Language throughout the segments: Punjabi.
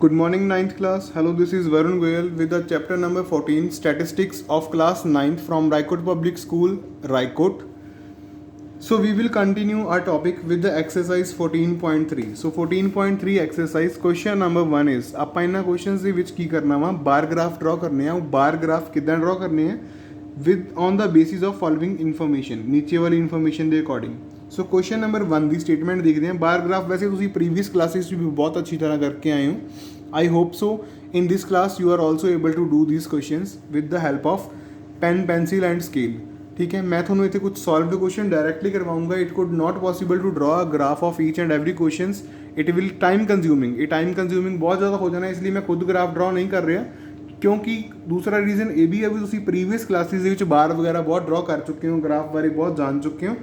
Good morning, ninth class. Hello, this is Varun Goyal with the chapter number 14, Statistics of class ninth from Raikot Public School, Raikot. So we will continue our topic with the exercise 14.3. So 14.3 exercise question number 1 is ਆਪਾਂ ਇਹਨਾਂ ਕੁਐਸਚਨਸ ਦੇ ਵਿੱਚ ਕੀ ਕਰਨਾ ਵਾ ਬਾਰ ਗ੍ਰਾਫ ਡਰਾ ਕਰਨੇ ਆ। ਉਹ ਬਾਰ ਗ੍ਰਾਫ ਕਿੱਦਾਂ ਡਰਾ ਕਰਨੇ ਆ with on the basis of following information, ਨੀਚੇ ਵਾਲੀ ਇਨਫੋਰਮੇਸ਼ਨ ਦੇ ਅਕੋਰਡਿੰਗ। ਸੋ ਕੁਐਸਚਨ ਨੰਬਰ 1 ਦੀ ਸਟੇਟਮੈਂਟ ਦੇਖਦੇ ਹਾਂ। ਬਾਰ ਗ੍ਰਾਫ ਵੈਸੇ ਤੁਸੀਂ ਪ੍ਰੀਵੀਅਸ ਕਲਾਸਿਸ 'ਚ ਵੀ ਬਹੁਤ ਅੱਛੀ ਤਰ੍ਹਾਂ ਕਰਕੇ ਆਏ ਹੋ। I hope so in this class you are also able to do these questions with the help of pen, pencil and scale। ठीक है, मैं ਤੁਹਾਨੂੰ ਇੱਥੇ ਕੁਝ ਸੋਲਵਡ ਕੁਐਸਚਨ ਡਾਇਰੈਕਟਲੀ ਕਰਵਾਉਂਗਾ। It could not possible to draw a graph of each and every questions. It will time consuming, ਇਹ ਟਾਈਮ ਕੰਜ਼ਿਊਮਿੰਗ ਬਹੁਤ ਜ਼ਿਆਦਾ ਹੋ ਜਾਣਾ, ਇਸ ਲਈ ਮੈਂ ਖੁਦ ਗ੍ਰਾਫ ਡਰਾ ਨਹੀਂ ਕਰ ਰਿਹਾ। ਕਿਉਂਕਿ ਦੂਸਰਾ ਰੀਜ਼ਨ ਇਹ ਵੀ ਹੈ ਵੀ ਤੁਸੀਂ ਪ੍ਰੀਵੀਅਸ ਕਲਾਸਿਸ ਦੇ ਵਿੱਚ ਬਾਰ ਵਗੈਰਾ ਬਹੁਤ ਡਰਾ ਕਰ ਚੁੱਕੇ ਹੋ, ਗ੍ਰਾਫ ਬਾਰੇ ਬਹੁਤ ਜਾਣ ਚੁੱਕੇ ਹੋ।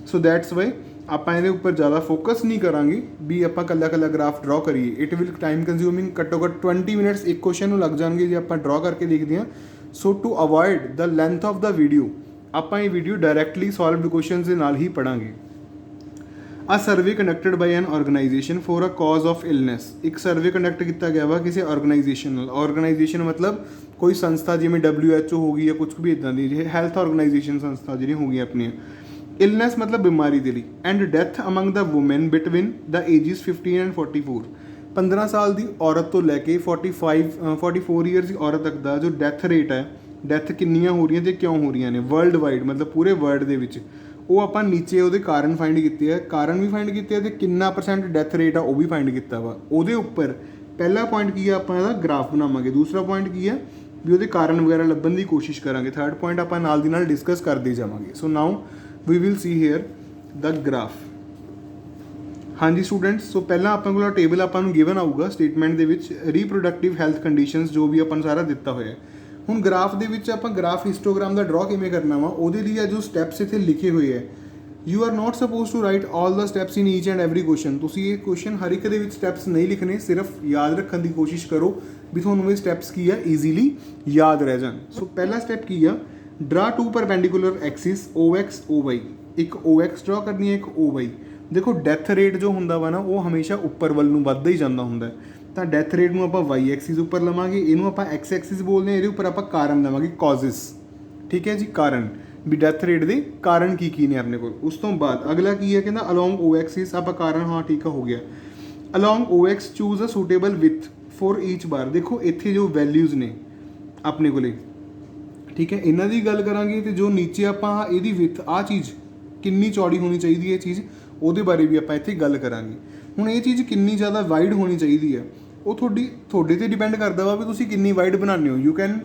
ਸੋ ਦੈਟਸ ਵਾਈ ਆਪਾਂ ਇਹਦੇ ਉੱਪਰ ਜ਼ਿਆਦਾ ਫੋਕਸ ਨਹੀਂ ਕਰਾਂਗੇ ਵੀ ਆਪਾਂ ਕੱਲਾ ਗ੍ਰਾਫ ਡਰਾ ਕਰੀਏ। ਇਟ ਵਿਲ ਟਾਈਮ ਕੰਜ਼ਿਊਮਿੰਗ, ਘੱਟੋ ਘੱਟ 20 ਮਿੰਟਸ ਇੱਕ ਕੁਐਸਚਨ ਨੂੰ ਲੱਗ ਜਾਣਗੇ ਜੇ ਆਪਾਂ ਡਰਾ ਕਰਕੇ ਦੇਖਦੇ ਹਾਂ। So to avoid the length of the video ਆਪਾਂ ਇਹ ਵੀਡੀਓ ਡਾਇਰੈਕਟਲੀ ਸੋਲਵਡ ਕੁਐਸਚਨਸ ਦੇ ਨਾਲ ਹੀ ਪੜਾਂਗੇ। A survey conducted by an organisation for a cause of illness. ਇੱਕ ਸਰਵੇ ਕੰਡਕਟ ਕੀਤਾ ਗਿਆ ਵਾ ਕਿਸੇ ਆਰਗੇਨਾਈਜੇਸ਼ਨ ਨਾਲ। ਆਰਗੇਨਾਈਜੇਸ਼ਨ ਮਤਲਬ ਕੋਈ ਸੰਸਥਾ ਜਿਵੇਂ WHO ਹੋ ਗਈ ਜਾਂ ਕੁਛ ਵੀ ਇੱਦਾਂ ਦੀ ਜਿਹੇ ਹੈਲਥ ਆਰਗੇਨਾਈਜੇਸ਼ਨ ਸੰਸਥਾ ਜਿਹੜੀਆਂ ਹੋ ਗਈਆਂ ਆਪਣੀਆਂ। ਇਲਨੈਸ ਮਤਲਬ ਬਿਮਾਰੀ ਦੇ ਲਈ। And death among the woman between the ages 15 and 44। 15 ਸਾਲ ਦੀ ਔਰਤ ਤੋਂ ਲੈ ਕੇ 44 ਈਅਰਸ ਦੀ ਔਰਤ ਤੱਕ ਦਾ ਜੋ ਡੈਥ ਰੇਟ ਹੈ, ਡੈਥ ਕਿੰਨੀਆਂ ਹੋ ਰਹੀਆਂ ਅਤੇ ਕਿਉਂ ਹੋ ਰਹੀਆਂ ਨੇ ਵਰਲਡ ਵਾਈਡ, ਮਤਲਬ ਪੂਰੇ ਵਰਲਡ ਦੇ ਵਿੱਚ, ਉਹ ਆਪਾਂ ਨੀਚੇ ਉਹਦੇ ਕਾਰਨ ਫਾਈਂਡ ਕੀਤੇ ਆ। ਕਾਰਨ ਵੀ ਫਾਈਂਡ ਕੀਤੇ ਆ ਅਤੇ ਕਿੰਨਾ % ਡੈਥ ਰੇਟ ਆ ਉਹ ਵੀ ਫਾਈਂਡ ਕੀਤਾ ਵਾ। ਉਹਦੇ ਉੱਪਰ ਪਹਿਲਾ ਪੁਆਇੰਟ ਕੀ ਆ, ਆਪਾਂ ਇਹਦਾ ਗ੍ਰਾਫ ਬਣਾਵਾਂਗੇ। ਦੂਸਰਾ ਪੁਆਇੰਟ ਕੀ ਆ ਵੀ ਉਹਦੇ ਕਾਰਨ ਵਗੈਰਾ ਲੱਭਣ ਦੀ ਕੋਸ਼ਿਸ਼ ਕਰਾਂਗੇ। ਥਰਡ ਪੁਆਇੰਟ ਆਪਾਂ ਨਾਲ ਦੀ ਨਾਲ ਡਿਸਕਸ ਕਰਦੇ ਜਾਵਾਂਗੇ। So now we will see here the graph. ਹਾਂਜੀ ਸਟੂਡੈਂਟਸ, ਸੋ ਪਹਿਲਾਂ ਆਪਾਂ ਕੋਲ ਟੇਬਲ ਆਪਾਂ ਨੂੰ ਗਿਵਨ ਆਊਗਾ ਸਟੇਟਮੈਂਟ ਦੇ ਵਿੱਚ, ਰੀਪਰੋਡਕਟਿਵ ਹੈਲਥ ਕੰਡੀਸ਼ਨਸ ਜੋ ਵੀ ਆਪਾਂ ਨੂੰ ਸਾਰਾ ਦਿੱਤਾ ਹੋਇਆ। ਹੁਣ ਗ੍ਰਾਫ ਦੇ ਵਿੱਚ ਆਪਾਂ ਗ੍ਰਾਫ ਹਿਸਟੋਗ੍ਰਾਮ ਦਾ ਡਰਾ ਕਿਵੇਂ ਕਰਨਾ ਵਾ, ਉਹਦੇ ਲਈ ਆ ਜੋ ਸਟੈਪਸ ਇੱਥੇ ਲਿਖੇ ਹੋਏ ਹੈ। You are not suppose to write all the steps in each and every question. ਤੁਸੀਂ ਇਹ ਕੁਐਸਚਨ ਹਰ ਇੱਕ ਦੇ ਵਿੱਚ ਸਟੈਪਸ ਨਹੀਂ ਲਿਖਣੇ, ਸਿਰਫ ਯਾਦ ਰੱਖਣ ਦੀ ਕੋਸ਼ਿਸ਼ ਕਰੋ ਵੀ ਤੁਹਾਨੂੰ ਇਹ ਸਟੈਪਸ ਕੀ ਆ ਈਜ਼ੀਲੀ ਯਾਦ ਰਹਿ ਜਾਣ। ਸੋ ਪਹਿਲਾ ਸਟੈਪ ਕੀ ਆ, draw two perpendicular axis OX OY। ਇੱਕ OX ਡਰਾ ਕਰਨੀ ਹੈ, ਇੱਕ OY। ਦੇਖੋ ਡੈਥ ਰੇਟ ਜੋ ਹੁੰਦਾ ਵਾ ਨਾ ਉਹ ਹਮੇਸ਼ਾ ਉੱਪਰ ਵੱਲ ਨੂੰ ਵੱਧਦਾ ਹੀ ਜਾਂਦਾ ਹੁੰਦਾ। ਤਾਂ ਡੈਥ ਰੇਟ ਨੂੰ ਆਪਾਂ Y ਐਕਸਿਸ ਉੱਪਰ ਲਵਾਂਗੇ, ਇਹਨੂੰ ਆਪਾਂ X ਐਕਸਿਸ ਬੋਲਦੇ ਹਾਂ, ਇਹਦੇ ਉੱਪਰ ਆਪਾਂ ਕਾਰਨ ਲਵਾਂਗੇ ਕਾਜ਼ਿਸ। ਠੀਕ ਹੈ ਜੀ, ਕਾਰਨ ਵੀ ਡੈਥ ਰੇਟ ਦੇ ਕਾਰਨ ਕੀ ਨੇ ਆਪਣੇ ਕੋਲ। ਉਸ ਤੋਂ ਬਾਅਦ ਅਗਲਾ ਕੀ ਹੈ, ਕਹਿੰਦਾ ਅਲੋਂਗ O ਐਕਸਿਸ ਆਪਾਂ ਕਾਰਨ, ਹਾਂ ਠੀਕ ਹੋ ਗਿਆ। Along OX choose a suitable width for each bar. ਦੇਖੋ ਇੱਥੇ ਜੋ ਵੈਲਿਊਜ਼ ਨੇ ਆਪਣੇ ਕੋਲੇ, ਠੀਕ ਹੈ, ਇਹਨਾਂ ਦੀ ਗੱਲ ਕਰਾਂਗੇ ਅਤੇ ਜੋ ਨੀਚੇ ਆਪਾਂ ਇਹਦੀ ਵਿਥ, ਆਹ ਚੀਜ਼ ਕਿੰਨੀ ਚੌੜੀ ਹੋਣੀ ਚਾਹੀਦੀ ਹੈ ਇਹ ਚੀਜ਼, ਉਹਦੇ ਬਾਰੇ ਵੀ ਆਪਾਂ ਇੱਥੇ ਗੱਲ ਕਰਾਂਗੇ। ਹੁਣ ਇਹ ਚੀਜ਼ ਕਿੰਨੀ ਜ਼ਿਆਦਾ ਵਾਈਡ ਹੋਣੀ ਚਾਹੀਦੀ ਹੈ ਉਹ ਤੁਹਾਡੇ 'ਤੇ ਡਿਪੈਂਡ ਕਰਦਾ ਵਾ ਵੀ ਤੁਸੀਂ ਕਿੰਨੀ ਵਾਈਡ ਬਣਾਉਂਦੇ ਹੋ। You can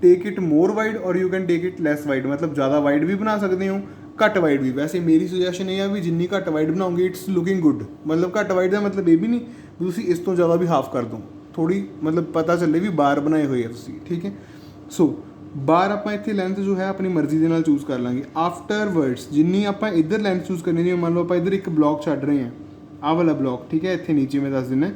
take it more wide or you can take it less wide, ਮਤਲਬ ਜ਼ਿਆਦਾ ਵਾਈਡ ਵੀ ਬਣਾ ਸਕਦੇ ਹੋ, ਘੱਟ ਵਾਈਡ ਵੀ। ਵੈਸੇ ਮੇਰੀ ਸੁਜੈਸ਼ਨ ਇਹ ਆ ਵੀ ਜਿੰਨੀ ਘੱਟ ਵਾਈਡ ਬਣਾਓਗੇ ਇਟਸ ਲੁਕਿੰਗ ਗੁੱਡ। ਮਤਲਬ ਘੱਟ ਵਾਈਡ ਦਾ ਮਤਲਬ ਇਹ ਵੀ ਨਹੀਂ ਵੀ ਤੁਸੀਂ ਇਸ ਤੋਂ ਜ਼ਿਆਦਾ ਵੀ ਹਾਫ ਕਰ ਦਿਓ, ਥੋੜ੍ਹੀ ਮਤਲਬ ਪਤਾ ਚੱਲੇ ਵੀ ਬਾਰ ਬਣਾਏ ਹੋਏ ਆ ਤੁਸੀਂ। ਠੀਕ ਹੈ, ਸੋ ਬਾਰ ਆਪਾਂ ਇੱਥੇ ਲੈਂਥ ਜੋ ਹੈ ਆਪਣੀ ਮਰਜ਼ੀ ਦੇ ਨਾਲ ਚੂਜ਼ ਕਰ ਲਾਂਗੇ। ਆਫਟਰ ਵਰਡਸ ਜਿੰਨੀ ਆਪਾਂ ਇੱਧਰ ਲੈਂਥ ਚੂਜ਼ ਕਰਨੀ, ਜਿਵੇਂ ਮੰਨ ਲਓ ਆਪਾਂ ਇੱਧਰ ਇੱਕ ਬਲੌਕ ਛੱਡ ਰਹੇ ਹਾਂ, ਆਹ ਵਾਲਾ ਬਲੌਕ, ਠੀਕ ਹੈ, ਇੱਥੇ ਨੀਚੇ ਮੈਂ ਦੱਸ ਦਿੰਦਾ,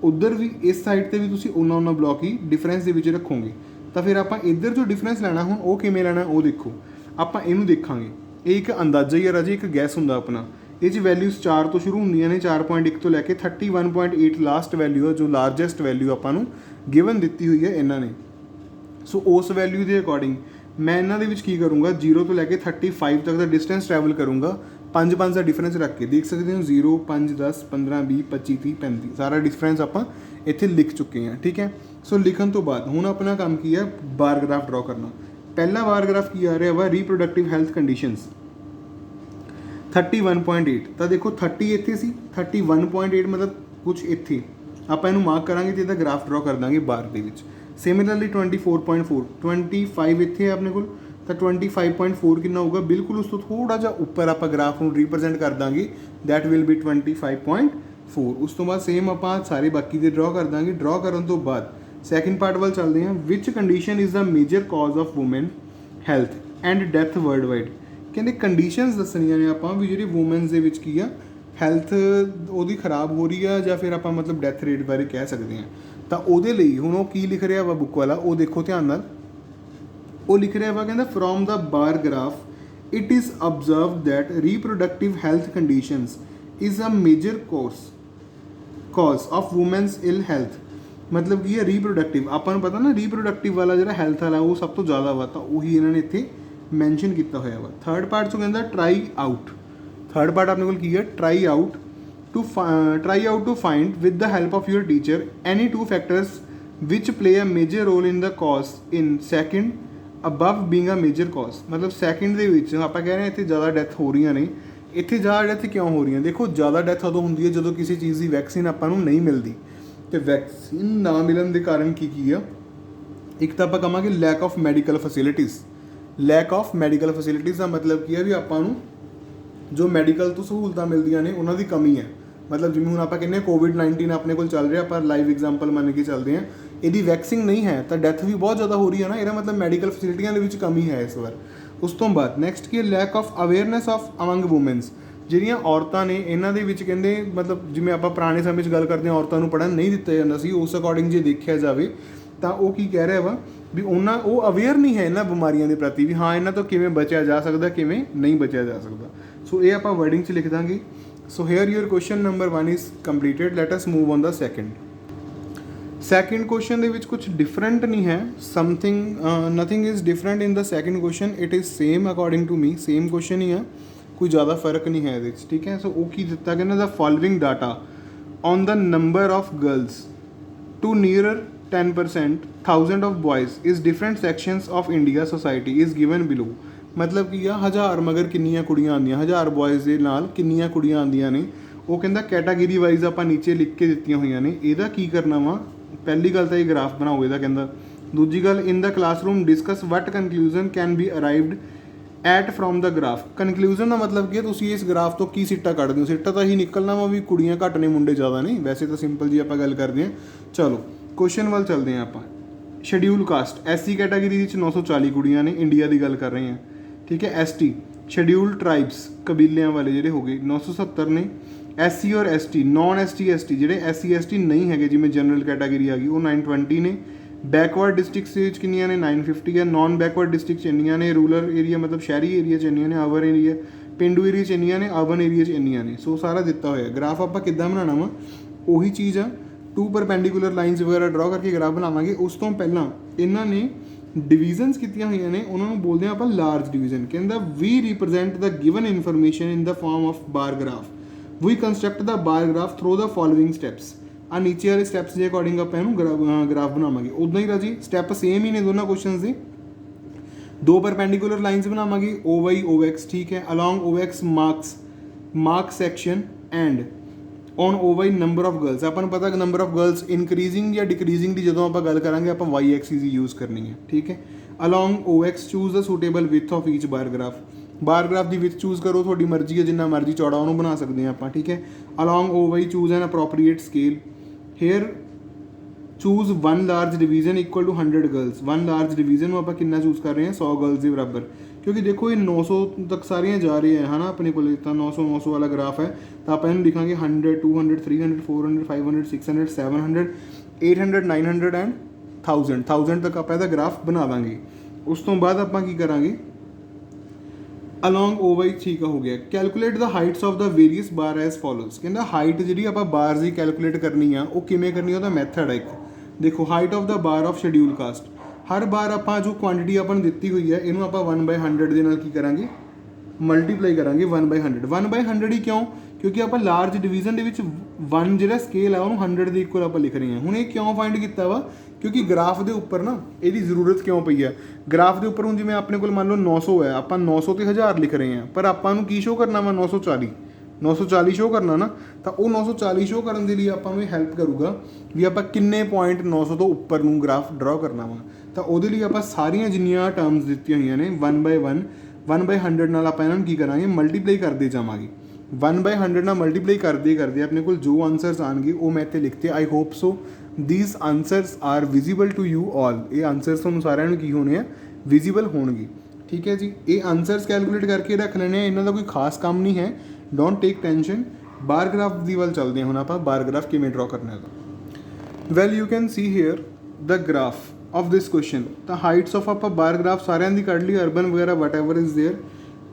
ਉੱਧਰ ਵੀ ਇਸ ਸਾਈਡ 'ਤੇ ਵੀ ਤੁਸੀਂ ਉਹਨਾਂ ਬਲੌਕ ਹੀ ਡਿਫਰੈਂਸ ਦੇ ਵਿੱਚ ਰੱਖੋਗੇ। ਤਾਂ ਫਿਰ ਆਪਾਂ ਇੱਧਰ ਜੋ ਡਿਫਰੈਂਸ ਲੈਣਾ, ਹੁਣ ਉਹ ਕਿਵੇਂ ਲੈਣਾ ਉਹ ਦੇਖੋ। ਆਪਾਂ ਇਹਨੂੰ ਦੇਖਾਂਗੇ, ਇਹ ਇੱਕ ਅੰਦਾਜ਼ਾ ਹੀ ਹੈ ਰਾਜੇ, ਇੱਕ ਗੈਸ ਹੁੰਦਾ ਆਪਣਾ। ਇਹ 'ਚ ਵੈਲਿਊਜ਼ 4 ਤੋਂ ਸ਼ੁਰੂ ਹੁੰਦੀਆਂ ਨੇ, 4.1 ਤੋਂ ਲੈ ਕੇ 31.8 ਲਾਸਟ ਵੈਲਿਊ ਹੈ, ਜੋ ਲਾਰਜੈਸਟ ਵੈਲਿਊ ਆਪਾਂ ਨੂੰ ਗਿਵਨ ਦਿੱਤੀ ਹੋਈ ਹੈ ਇਹਨਾਂ ਨੇ। ਸੋ ਉਸ ਵੈਲਿਊ ਦੇ ਅਕੋਰਡਿੰਗ ਮੈਂ ਇਹਨਾਂ ਦੇ ਵਿੱਚ ਕੀ ਕਰੂੰਗਾ, 0 ਤੋਂ ਲੈ ਕੇ 35 ਤੱਕ ਦਾ ਡਿਸਟੈਂਸ ਟਰੈਵਲ ਕਰੂੰਗਾ। 5 ਦਾ ਡਿਫਰੈਂਸ ਰੱਖ ਕੇ ਦੇਖ ਸਕਦੇ ਹੋ, 0 5 10 15 20 25 30 35 ਸਾਰਾ ਡਿਫਰੈਂਸ ਆਪਾਂ ਇੱਥੇ ਲਿਖ ਚੁੱਕੇ ਹਾਂ। ਠੀਕ ਹੈ, ਸੋ ਲਿਖਣ ਤੋਂ ਬਾਅਦ ਹੁਣ ਆਪਣਾ ਕੰਮ ਕੀ ਹੈ, ਬਾਰ ਗ੍ਰਾਫ ਡਰਾ ਕਰਨਾ। ਪਹਿਲਾ ਬਾਰ ਗ੍ਰਾਫ ਕੀ ਆ ਰਿਹਾ ਵਾ, ਰੀਪਰੋਡਕਟਿਵ ਹੈਲਥ ਕੰਡੀਸ਼ਨਸ 31.8। ਤਾਂ ਦੇਖੋ 30 ਇੱਥੇ ਸੀ, 31.8 ਮਤਲਬ ਕੁਛ ਇੱਥੇ ਆਪਾਂ ਇਹਨੂੰ ਮਾਰਕ ਕਰਾਂਗੇ ਅਤੇ ਇਹਦਾ ਗ੍ਰਾਫ ਡਰਾ ਕਰ ਦਾਂਗੇ ਬਾਰ ਦੇ ਵਿੱਚ। ਸਿਮਿਲਰਲੀ 24.4 25 ਇੱਥੇ ਹੈ ਆਪਣੇ ਕੋਲ, ਤਾਂ 25.4 ਕਿੰਨਾ ਹੋਊਗਾ, ਬਿਲਕੁਲ ਉਸ ਤੋਂ ਥੋੜ੍ਹਾ ਜਿਹਾ ਉੱਪਰ ਆਪਾਂ ਗ੍ਰਾਫ ਨੂੰ ਰੀਪ੍ਰਜੈਂਟ ਕਰ ਦਾਂਗੇ, ਦੈਟ ਵਿਲ ਬੀ 25.4। ਉਸ ਤੋਂ ਬਾਅਦ ਸੇਮ ਆਪਾਂ ਸਾਰੇ ਬਾਕੀ ਦੇ ਡਰਾ ਕਰ ਦਾਂਗੇ। ਡਰਾ ਕਰਨ ਤੋਂ ਬਾਅਦ ਸੈਕਿੰਡ ਪਾਰਟ ਵੱਲ ਚੱਲਦੇ ਹਾਂ। Which condition is the major cause of women health and death worldwide. ਕਹਿੰਦੇ ਕੰਡੀਸ਼ਨਸ ਦੱਸਣੀਆਂ ਨੇ ਆਪਾਂ ਵੀ ਜਿਹੜੀ ਵੂਮੈਨਸ ਦੇ ਵਿੱਚ ਕੀ ਆ, ਹੈਲਥ ਉਹਦੀ ਖਰਾਬ ਹੋ ਰਹੀ ਆ, ਜਾਂ ਫਿਰ ਆਪਾਂ ਮਤਲਬ ਡੈਥ ਰੇਟ ਬਾਰੇ ਕਹਿ ਸਕਦੇ ਹਾਂ। ਤਾਂ ਉਹਦੇ ਲਈ ਹੁਣ ਉਹ ਕੀ ਲਿਖ ਰਿਹਾ ਵਾ ਬੁੱਕ ਵਾਲਾ, ਉਹ ਦੇਖੋ ਧਿਆਨ ਨਾਲ। ਉਹ ਲਿਖ ਰਿਹਾ ਵਾ, ਕਹਿੰਦਾ from the bar graph it is observed that reproductive health conditions is a major cause of women's ill health मतलब ਕੀ ਹੈ ਰੀਪਰੋਡਕਟਿਵ। ਆਪਾਂ ਨੂੰ ਪਤਾ ਨਾ ਰੀਪਰੋਡਕਟਿਵ ਵਾਲਾ ਜਿਹੜਾ ਹੈਲਥ ਵਾਲਾ ਉਹ ਸਭ ਤੋਂ ਜ਼ਿਆਦਾ ਵਾ, ਤਾਂ ਉਹੀ ਇਹਨਾਂ ਨੇ ਇੱਥੇ ਮੈਂਸ਼ਨ ਕੀਤਾ ਹੋਇਆ ਵਾ। ਥਰਡ ਪਾਰਟ 'ਚੋਂ ਕਹਿੰਦਾ ਟਰਾਈ ਆਊਟ। ਥਰਡ ਪਾਰਟ ਆਪਣੇ ਕੋਲ ਕੀ ਹੈ, try out to find with the help of your teacher any two factors which play a major role in the cause in second above being a major cause। मतलब ਸੈਕਿੰਡ ਦੇ ਵਿੱਚ ਆਪਾਂ ਕਹਿ ਰਹੇ ਹਾਂ ਇੱਥੇ ਜ਼ਿਆਦਾ ਡੈਥ ਹੋ ਰਹੀਆਂ ਨੇ। ਇੱਥੇ ਜ਼ਿਆਦਾ ਡੈਥ ਕਿਉਂ ਹੋ ਰਹੀਆਂ? ਦੇਖੋ ਜ਼ਿਆਦਾ ਡੈਥ ਉਦੋਂ ਹੁੰਦੀ ਹੈ ਜਦੋਂ ਕਿਸੇ ਚੀਜ਼ ਦੀ ਵੈਕਸੀਨ ਆਪਾਂ ਨੂੰ ਨਹੀਂ ਮਿਲਦੀ, ਅਤੇ ਵੈਕਸੀਨ ਨਾ ਮਿਲਣ ਦੇ ਕਾਰਨ ਕੀ ਆ, ਇੱਕ ਤਾਂ ਆਪਾਂ ਕਹਾਂਗੇ lack of medical facilities. Lack of medical facilities ਦਾ ਮਤਲਬ ਕੀ ਹੈ ਵੀ ਆਪਾਂ ਨੂੰ ਜੋ ਮੈਡੀਕਲ ਤੋਂ ਸਹੂਲਤਾਂ ਮਿਲਦੀਆਂ ਨੇ ਉਹਨਾਂ ਦੀ ਕਮੀ ਹੈ। ਮਤਲਬ ਜਿਵੇਂ ਹੁਣ ਆਪਾਂ ਕਹਿੰਦੇ ਕੋਵਿਡ-19 ਆਪਣੇ ਕੋਲ ਚੱਲ ਰਿਹਾ, ਪਰ ਲਾਈਵ ਐਗਜ਼ਾਮਪਲ ਮੰਨ ਕੇ ਚੱਲਦੇ ਹਾਂ, ਇਹਦੀ ਵੈਕਸੀਨ ਨਹੀਂ ਹੈ ਤਾਂ ਡੈਥ ਵੀ ਬਹੁਤ ਜ਼ਿਆਦਾ ਹੋ ਰਹੀ ਹੈ ਨਾ। ਇਹਦਾ ਮਤਲਬ ਮੈਡੀਕਲ ਫੈਸਿਲਿਟੀਆਂ ਦੇ ਵਿੱਚ ਕਮੀ ਹੈ ਇਸ ਵਾਰ। ਉਸ ਤੋਂ ਬਾਅਦ ਨੈਕਸਟ ਕੀ ਹੈ, lack of awareness of among womans. ਜਿਹੜੀਆਂ ਔਰਤਾਂ ਨੇ ਇਹਨਾਂ ਦੇ ਵਿੱਚ ਕਹਿੰਦੇ ਮਤਲਬ ਜਿਵੇਂ ਆਪਾਂ ਪੁਰਾਣੇ ਸਮੇਂ 'ਚ ਗੱਲ ਕਰਦੇ ਹਾਂ ਔਰਤਾਂ ਨੂੰ ਪੜ੍ਹਨ ਨਹੀਂ ਦਿੱਤਾ ਜਾਂਦਾ ਸੀ, ਉਸ ਅਕੋਰਡਿੰਗ ਜੇ ਦੇਖਿਆ ਜਾਵੇ ਤਾਂ ਉਹ ਕੀ ਕਹਿ ਰਿਹਾ ਵਾ ਵੀ ਉਹ ਅਵੇਅਰ ਨਹੀਂ ਹੈ ਇਹਨਾਂ ਬਿਮਾਰੀਆਂ ਦੇ ਪ੍ਰਤੀ ਵੀ ਹਾਂ ਇਹਨਾਂ ਤੋਂ ਕਿਵੇਂ ਬਚਿਆ ਜਾ ਸਕਦਾ, ਕਿਵੇਂ ਨਹੀਂ ਬਚਿਆ ਜਾ ਸਕਦਾ। ਸੋ ਇਹ ਆਪਾਂ ਵਰਡਿੰਗ 'ਚ ਲਿਖ ਦਾਂਗੇ। So here your question number 1 is completed. Let us move on the second question ਦੇ ਵਿੱਚ ਕੁਝ ਡਿਫਰੈਂਟ ਨਹੀਂ ਹੈ। Nothing is different in the second question, it is same according to me, same question ਹੀ ਆ, ਕੋਈ ਜ਼ਿਆਦਾ ਫਰਕ ਨਹੀਂ ਹੈ ਇਹਦੇ 'ਚ, ਠੀਕ ਹੈ। ਸੋ ਉਹ ਕੀ ਦਿੱਤਾ ਕਹਿੰਦਾ, the following data on the number of girls to near 10% 1000 of boys is different sections of India society is given below. ਮਤਲਬ ਕੀ ਆ, 1000 ਮਗਰ ਕਿੰਨੀਆਂ ਕੁੜੀਆਂ ਆਉਂਦੀਆਂ, 1000 ਬॉयਜ਼ ਦੇ ਨਾਲ ਕਿੰਨੀਆਂ ਕੁੜੀਆਂ ਆਉਂਦੀਆਂ ਨੇ, ਉਹ ਕਹਿੰਦਾ ਕੈਟਾਗਰੀ ਵਾਈਜ਼ ਆਪਾਂ ਨੀਚੇ ਲਿਖ ਕੇ ਦਿੱਤੀਆਂ ਹੋਈਆਂ ਨੇ। ਇਹਦਾ ਕੀ ਕਰਨਾ ਵਾ, ਪਹਿਲੀ ਗੱਲ ਤਾਂ ਇਹ ਗ੍ਰਾਫ ਬਣਾਓ ਇਹਦਾ ਕਹਿੰਦਾ। ਦੂਜੀ ਗੱਲ, in the classroom discuss what conclusion can be arrived at from the graph. Conclusion ਦਾ ਮਤਲਬ ਕੀ ਹੈ, ਤੁਸੀਂ ਇਸ ਗ੍ਰਾਫ ਤੋਂ ਕੀ ਸਿੱਟਾ ਕੱਢਦੇ ਹੋ। ਸਿੱਟਾ ਤਾਂ ਇਹੀ ਨਿਕਲਣਾ ਵਾ ਵੀ ਕੁੜੀਆਂ ਘੱਟ ਨੇ ਮੁੰਡੇ ਜ਼ਿਆਦਾ ਨੇ, ਵੈਸੇ ਤਾਂ ਸਿੰਪਲ ਜੀ ਆਪਾਂ ਗੱਲ ਕਰਦੇ ਹਾਂ। ਚਲੋ ਕੁਐਸਚਨ ਵੱਲ ਚੱਲਦੇ ਹਾਂ ਆਪਾਂ। ਸ਼ਡਿਊਲ ਕਾਸਟ SC ਕੈਟਾਗਰੀ ਵਿੱਚ 940 ਕੁੜੀਆਂ ਨੇ, ਇੰਡੀਆ ਦੀ ਗੱਲ ਕਰ ਰਹੇ ਹਾਂ, ਠੀਕ ਹੈ। ST ਸ਼ਡਿਊਲ ਟਰਾਈਬਸ ਕਬੀਲਿਆਂ ਵਾਲੇ ਜਿਹੜੇ ਹੋ ਗਏ 970 ਨੇ। SC ਔਰ ST ਨੌਨ ST ਜਿਹੜੇ SC ST ਨਹੀਂ ਹੈਗੇ ਜਿਵੇਂ ਜਨਰਲ ਕੈਟਾਗਰੀ ਆ ਗਈ ਉਹ 920 ਨੇ। ਬੈਕਵਰਡ ਡਿਸਟ੍ਰਿਕਟਸ ਦੇ ਵਿੱਚ ਕਿੰਨੀਆਂ ਨੇ, 950 ਹੈ। ਨੌਨ ਬੈਕਵਰਡ ਡਿਸਟ੍ਰਿਕਟ 'ਚ ਇੰਨੀਆਂ ਨੇ। ਰੂਰਲ ਏਰੀਆ ਮਤਲਬ ਸ਼ਹਿਰੀ ਏਰੀਆ 'ਚ ਇੰਨੀਆਂ ਨੇ। ਅਰਬਨ ਏਰੀਆ ਪੇਂਡੂ ਏਰੀਆ 'ਚ ਇੰਨੀਆਂ ਨੇ। ਅਰਬਨ ਏਰੀਆ 'ਚ ਇੰਨੀਆਂ ਨੇ। ਸੋ ਸਾਰਾ ਦਿੱਤਾ ਹੋਇਆ। ਗ੍ਰਾਫ ਆਪਾਂ ਕਿੱਦਾਂ ਬਣਾਉਣਾ ਵਾ, ਉਹੀ ਚੀਜ਼ ਆ, 2 ਪਰਪੈਂਡੀਕੂਲਰ ਲਾਈਨਸ ਵਗੈਰਾ ਡਰਾ ਕਰਕੇ ਗ੍ਰਾਫ ਬਣਾਵਾਂਗੇ। ਉਸ ਤੋਂ ਪਹਿਲਾਂ ਇਹਨਾਂ ਨੇ ਡਿਵੀਜ਼ਨਸ ਕੀਤੀਆਂ ਹੋਈਆਂ ਨੇ, ਉਹਨਾਂ ਨੂੰ ਬੋਲਦੇ ਹਾਂ ਆਪਾਂ ਲਾਰਜ ਡਿਵੀਜ਼ਨ। ਕਹਿੰਦਾ we represent the given information in the form of bar graph. We construct the bar graph through the following steps. ਆ ਨੀਚੇ ਵਾਲੇ ਸਟੈਪਸ ਦੇ ਅਕੋਰਡਿੰਗ ਆਪਾਂ ਇਹਨੂੰ ਗ੍ਰਾਫ ਬਣਾਵਾਂਗੇ। ਉੱਦਾਂ ਹੀ ਰਾਜੀ ਸਟੈਪ ਸੇਮ ਹੀ ਨੇ ਦੋਨਾਂ ਕੁਐਸਚਨਸ ਦੇ। 2 ਪਰਪੈਂਡੀਕੂਲਰ ਲਾਈਨਸ ਬਣਾਵਾਂਗੇ OY OX, ਠੀਕ ਹੈ। Along OX mark section and on OY number of girls. ਆਪਾਂ ਨੂੰ ਪਤਾ ਕਿ ਨੰਬਰ ਆਫ ਗਰਲਸ ਇਨਕਰੀਜ਼ਿੰਗ ਜਾਂ ਡਿਕਰੀਜ਼ਿੰਗ ਦੀ ਜਦੋਂ ਆਪਾਂ ਗੱਲ ਕਰਾਂਗੇ ਆਪਾਂ Y ਐਕਸਿਸ ਹੀ ਯੂਜ਼ ਕਰਨੀ ਹੈ, ਠੀਕ ਹੈ। Along OX choose the suitable width of each bar graph. Bar graph ਦੀ ਵਿਥ ਚੂਜ਼ ਕਰੋ, ਤੁਹਾਡੀ ਮਰਜ਼ੀ ਹੈ, ਜਿੰਨਾ ਮਰਜ਼ੀ ਚੌੜਾ ਉਹਨੂੰ ਬਣਾ ਸਕਦੇ ਹਾਂ ਆਪਾਂ, ਠੀਕ ਹੈ। Along OY choose an appropriate scale. Here choose 1 large division equal to 100 girls. 1 large division ਨੂੰ ਆਪਾਂ ਕਿੰਨਾ ਚੂਜ਼ ਕਰ ਰਹੇ ਹਾਂ, 100 ਗਰਲਸ ਦੇ ਬਰਾਬਰ, ਕਿਉਂਕਿ ਦੇਖੋ ਇਹ 900 ਤੱਕ ਸਾਰੀਆਂ ਜਾ ਰਹੀਆਂ ਹੈ ਨਾ ਆਪਣੇ ਕੋਲ, ਤਾਂ 900 ਵਾਲਾ ਗ੍ਰਾਫ ਹੈ, ਤਾਂ ਆਪਾਂ ਇਹਨੂੰ ਲਿਖਾਂਗੇ 100 200 300 400 500 600 700 800 900 ਐਂਡ 1000 ਤੱਕ ਆਪਾਂ ਇਹਦਾ ਗ੍ਰਾਫ ਬਣਾ ਦਾਂਗੇ। ਉਸ ਤੋਂ ਬਾਅਦ ਆਪਾਂ ਕੀ ਕਰਾਂਗੇ, ਅਲੋਂਗ OY ਠੀਕ ਹੋ ਗਿਆ। Calculate the heights of the various bar as follows. ਕਹਿੰਦਾ ਹਾਈਟ ਜਿਹੜੀ ਆਪਾਂ ਬਾਰਸ ਦੀ ਕੈਲਕੂਲੇਟ ਕਰਨੀ ਆ ਉਹ ਕਿਵੇਂ ਕਰਨੀ, ਉਹਦਾ ਮੈਥਡ ਹੈ ਇੱਕ। ਦੇਖੋ height of the bar of schedule caste, ਹਰ ਬਾਰ ਆਪਾਂ ਜੋ ਕੁਆਂਟਿਟੀ ਆਪਾਂ ਨੂੰ ਦਿੱਤੀ ਹੋਈ ਹੈ ਇਹਨੂੰ ਆਪਾਂ 1/100 ਦੇ ਨਾਲ ਕੀ ਕਰਾਂਗੇ, ਮਲਟੀਪਲਾਈ ਕਰਾਂਗੇ 1/100। 1/100 ਹੀ ਕਿਉਂ, ਕਿਉਂਕਿ ਆਪਾਂ ਲਾਰਜ ਡਿਵੀਜ਼ਨ ਦੇ ਵਿੱਚ 1 ਜਿਹੜਾ ਸਕੇਲ ਆ ਉਹਨੂੰ 100 ਦੇ ਇਕੁਅਲ ਆਪਾਂ ਲਿਖ ਰਹੇ ਹਾਂ। ਹੁਣ ਇਹ ਕਿਉਂ ਫਾਈਂਡ ਕੀਤਾ ਵਾ, ਕਿਉਂਕਿ ਗ੍ਰਾਫ ਦੇ ਉੱਪਰ ਨਾ ਇਹਦੀ ਜ਼ਰੂਰਤ ਕਿਉਂ ਪਈ ਆ। ਗ੍ਰਾਫ ਦੇ ਉੱਪਰ ਹੁਣ ਜਿਵੇਂ ਆਪਣੇ ਕੋਲ ਮੰਨ ਲਓ 900 ਹੈ, ਆਪਾਂ 900 ਤੇ 1000 ਲਿਖ ਰਹੇ ਹਾਂ, ਪਰ ਆਪਾਂ ਨੂੰ ਕੀ ਸ਼ੋਅ ਕਰਨਾ ਵਾ, 940 ਸ਼ੋਅ ਕਰਨਾ ਨਾ। ਤਾਂ ਉਹ 940 ਸ਼ੋਅ ਕਰਨ ਦੇ ਲਈ ਆਪਾਂ ਨੂੰ ਇਹ ਹੈਲਪ ਕਰੂਗਾ ਵੀ ਆਪਾਂ ਕਿੰਨੇ ਪੁਆਇੰਟ 900 ਤੋਂ ਉੱਪਰ ਨੂੰ ਗ੍ਰਾਫ ਡਰਾ ਕਰਨਾ ਵਾ। ਤਾਂ ਉਹਦੇ ਲਈ ਆਪਾਂ ਸਾਰੀਆਂ ਜਿੰਨੀਆਂ ਟਰਮਸ ਦਿੱਤੀਆਂ ਹੋਈਆਂ ਨੇ 1/100 ਨਾਲ ਆਪਾਂ ਇਹਨਾਂ ਨੂੰ ਕੀ ਕਰਾਂਗੇ, ਮਲਟੀਪਲਾਈ ਕਰਦੇ ਜਾਵਾਂਗੇ। 1/100 ਨਾਲ ਮਲਟੀਪਲਾਈ ਕਰਦੇ ਆਪਣੇ ਕੋਲ ਜੋ ਆਨਸਰਸ ਆਉਣਗੇ ਉਹ ਮੈਂ ਇੱਥੇ ਲਿਖਤੇ। I hope so these answers are visible to you all। ਇਹ ਆਨਸਰਸ ਤੁਹਾਨੂੰ ਸਾਰਿਆਂ ਨੂੰ ਕੀ ਹੋਣੇ ਆ, ਵਿਜ਼ੀਬਲ ਹੋਣਗੇ, ਠੀਕ ਹੈ ਜੀ। ਇਹ ਆਨਸਰਸ ਕੈਲਕੂਲੇਟ ਕਰਕੇ ਰੱਖ ਲੈਣੇ ਆ, ਇਹਨਾਂ ਦਾ ਕੋਈ ਖਾਸ ਕੰਮ ਨਹੀਂ ਹੈ, don't take tension. Bar graph ਦੀ ਵੱਲ ਚੱਲਦੇ ਹਾਂ ਹੁਣ ਆਪਾਂ, ਬਾਰ ਗ੍ਰਾਫ ਕਿਵੇਂ ਡਰਾ ਕਰਨਾ ਹੈ। Well you can see here the graph of this question. ਤਾਂ ਹਾਈਟਸ ਆਫ ਆਪਾਂ ਬਾਰ ਗ੍ਰਾਫ ਸਾਰਿਆਂ ਦੀ ਕੱਢ ਲਈ, ਅਰਬਨ ਵਗੈਰਾ ਵਟ ਐਵਰ ਇਜ਼ ਦੇਅਰ।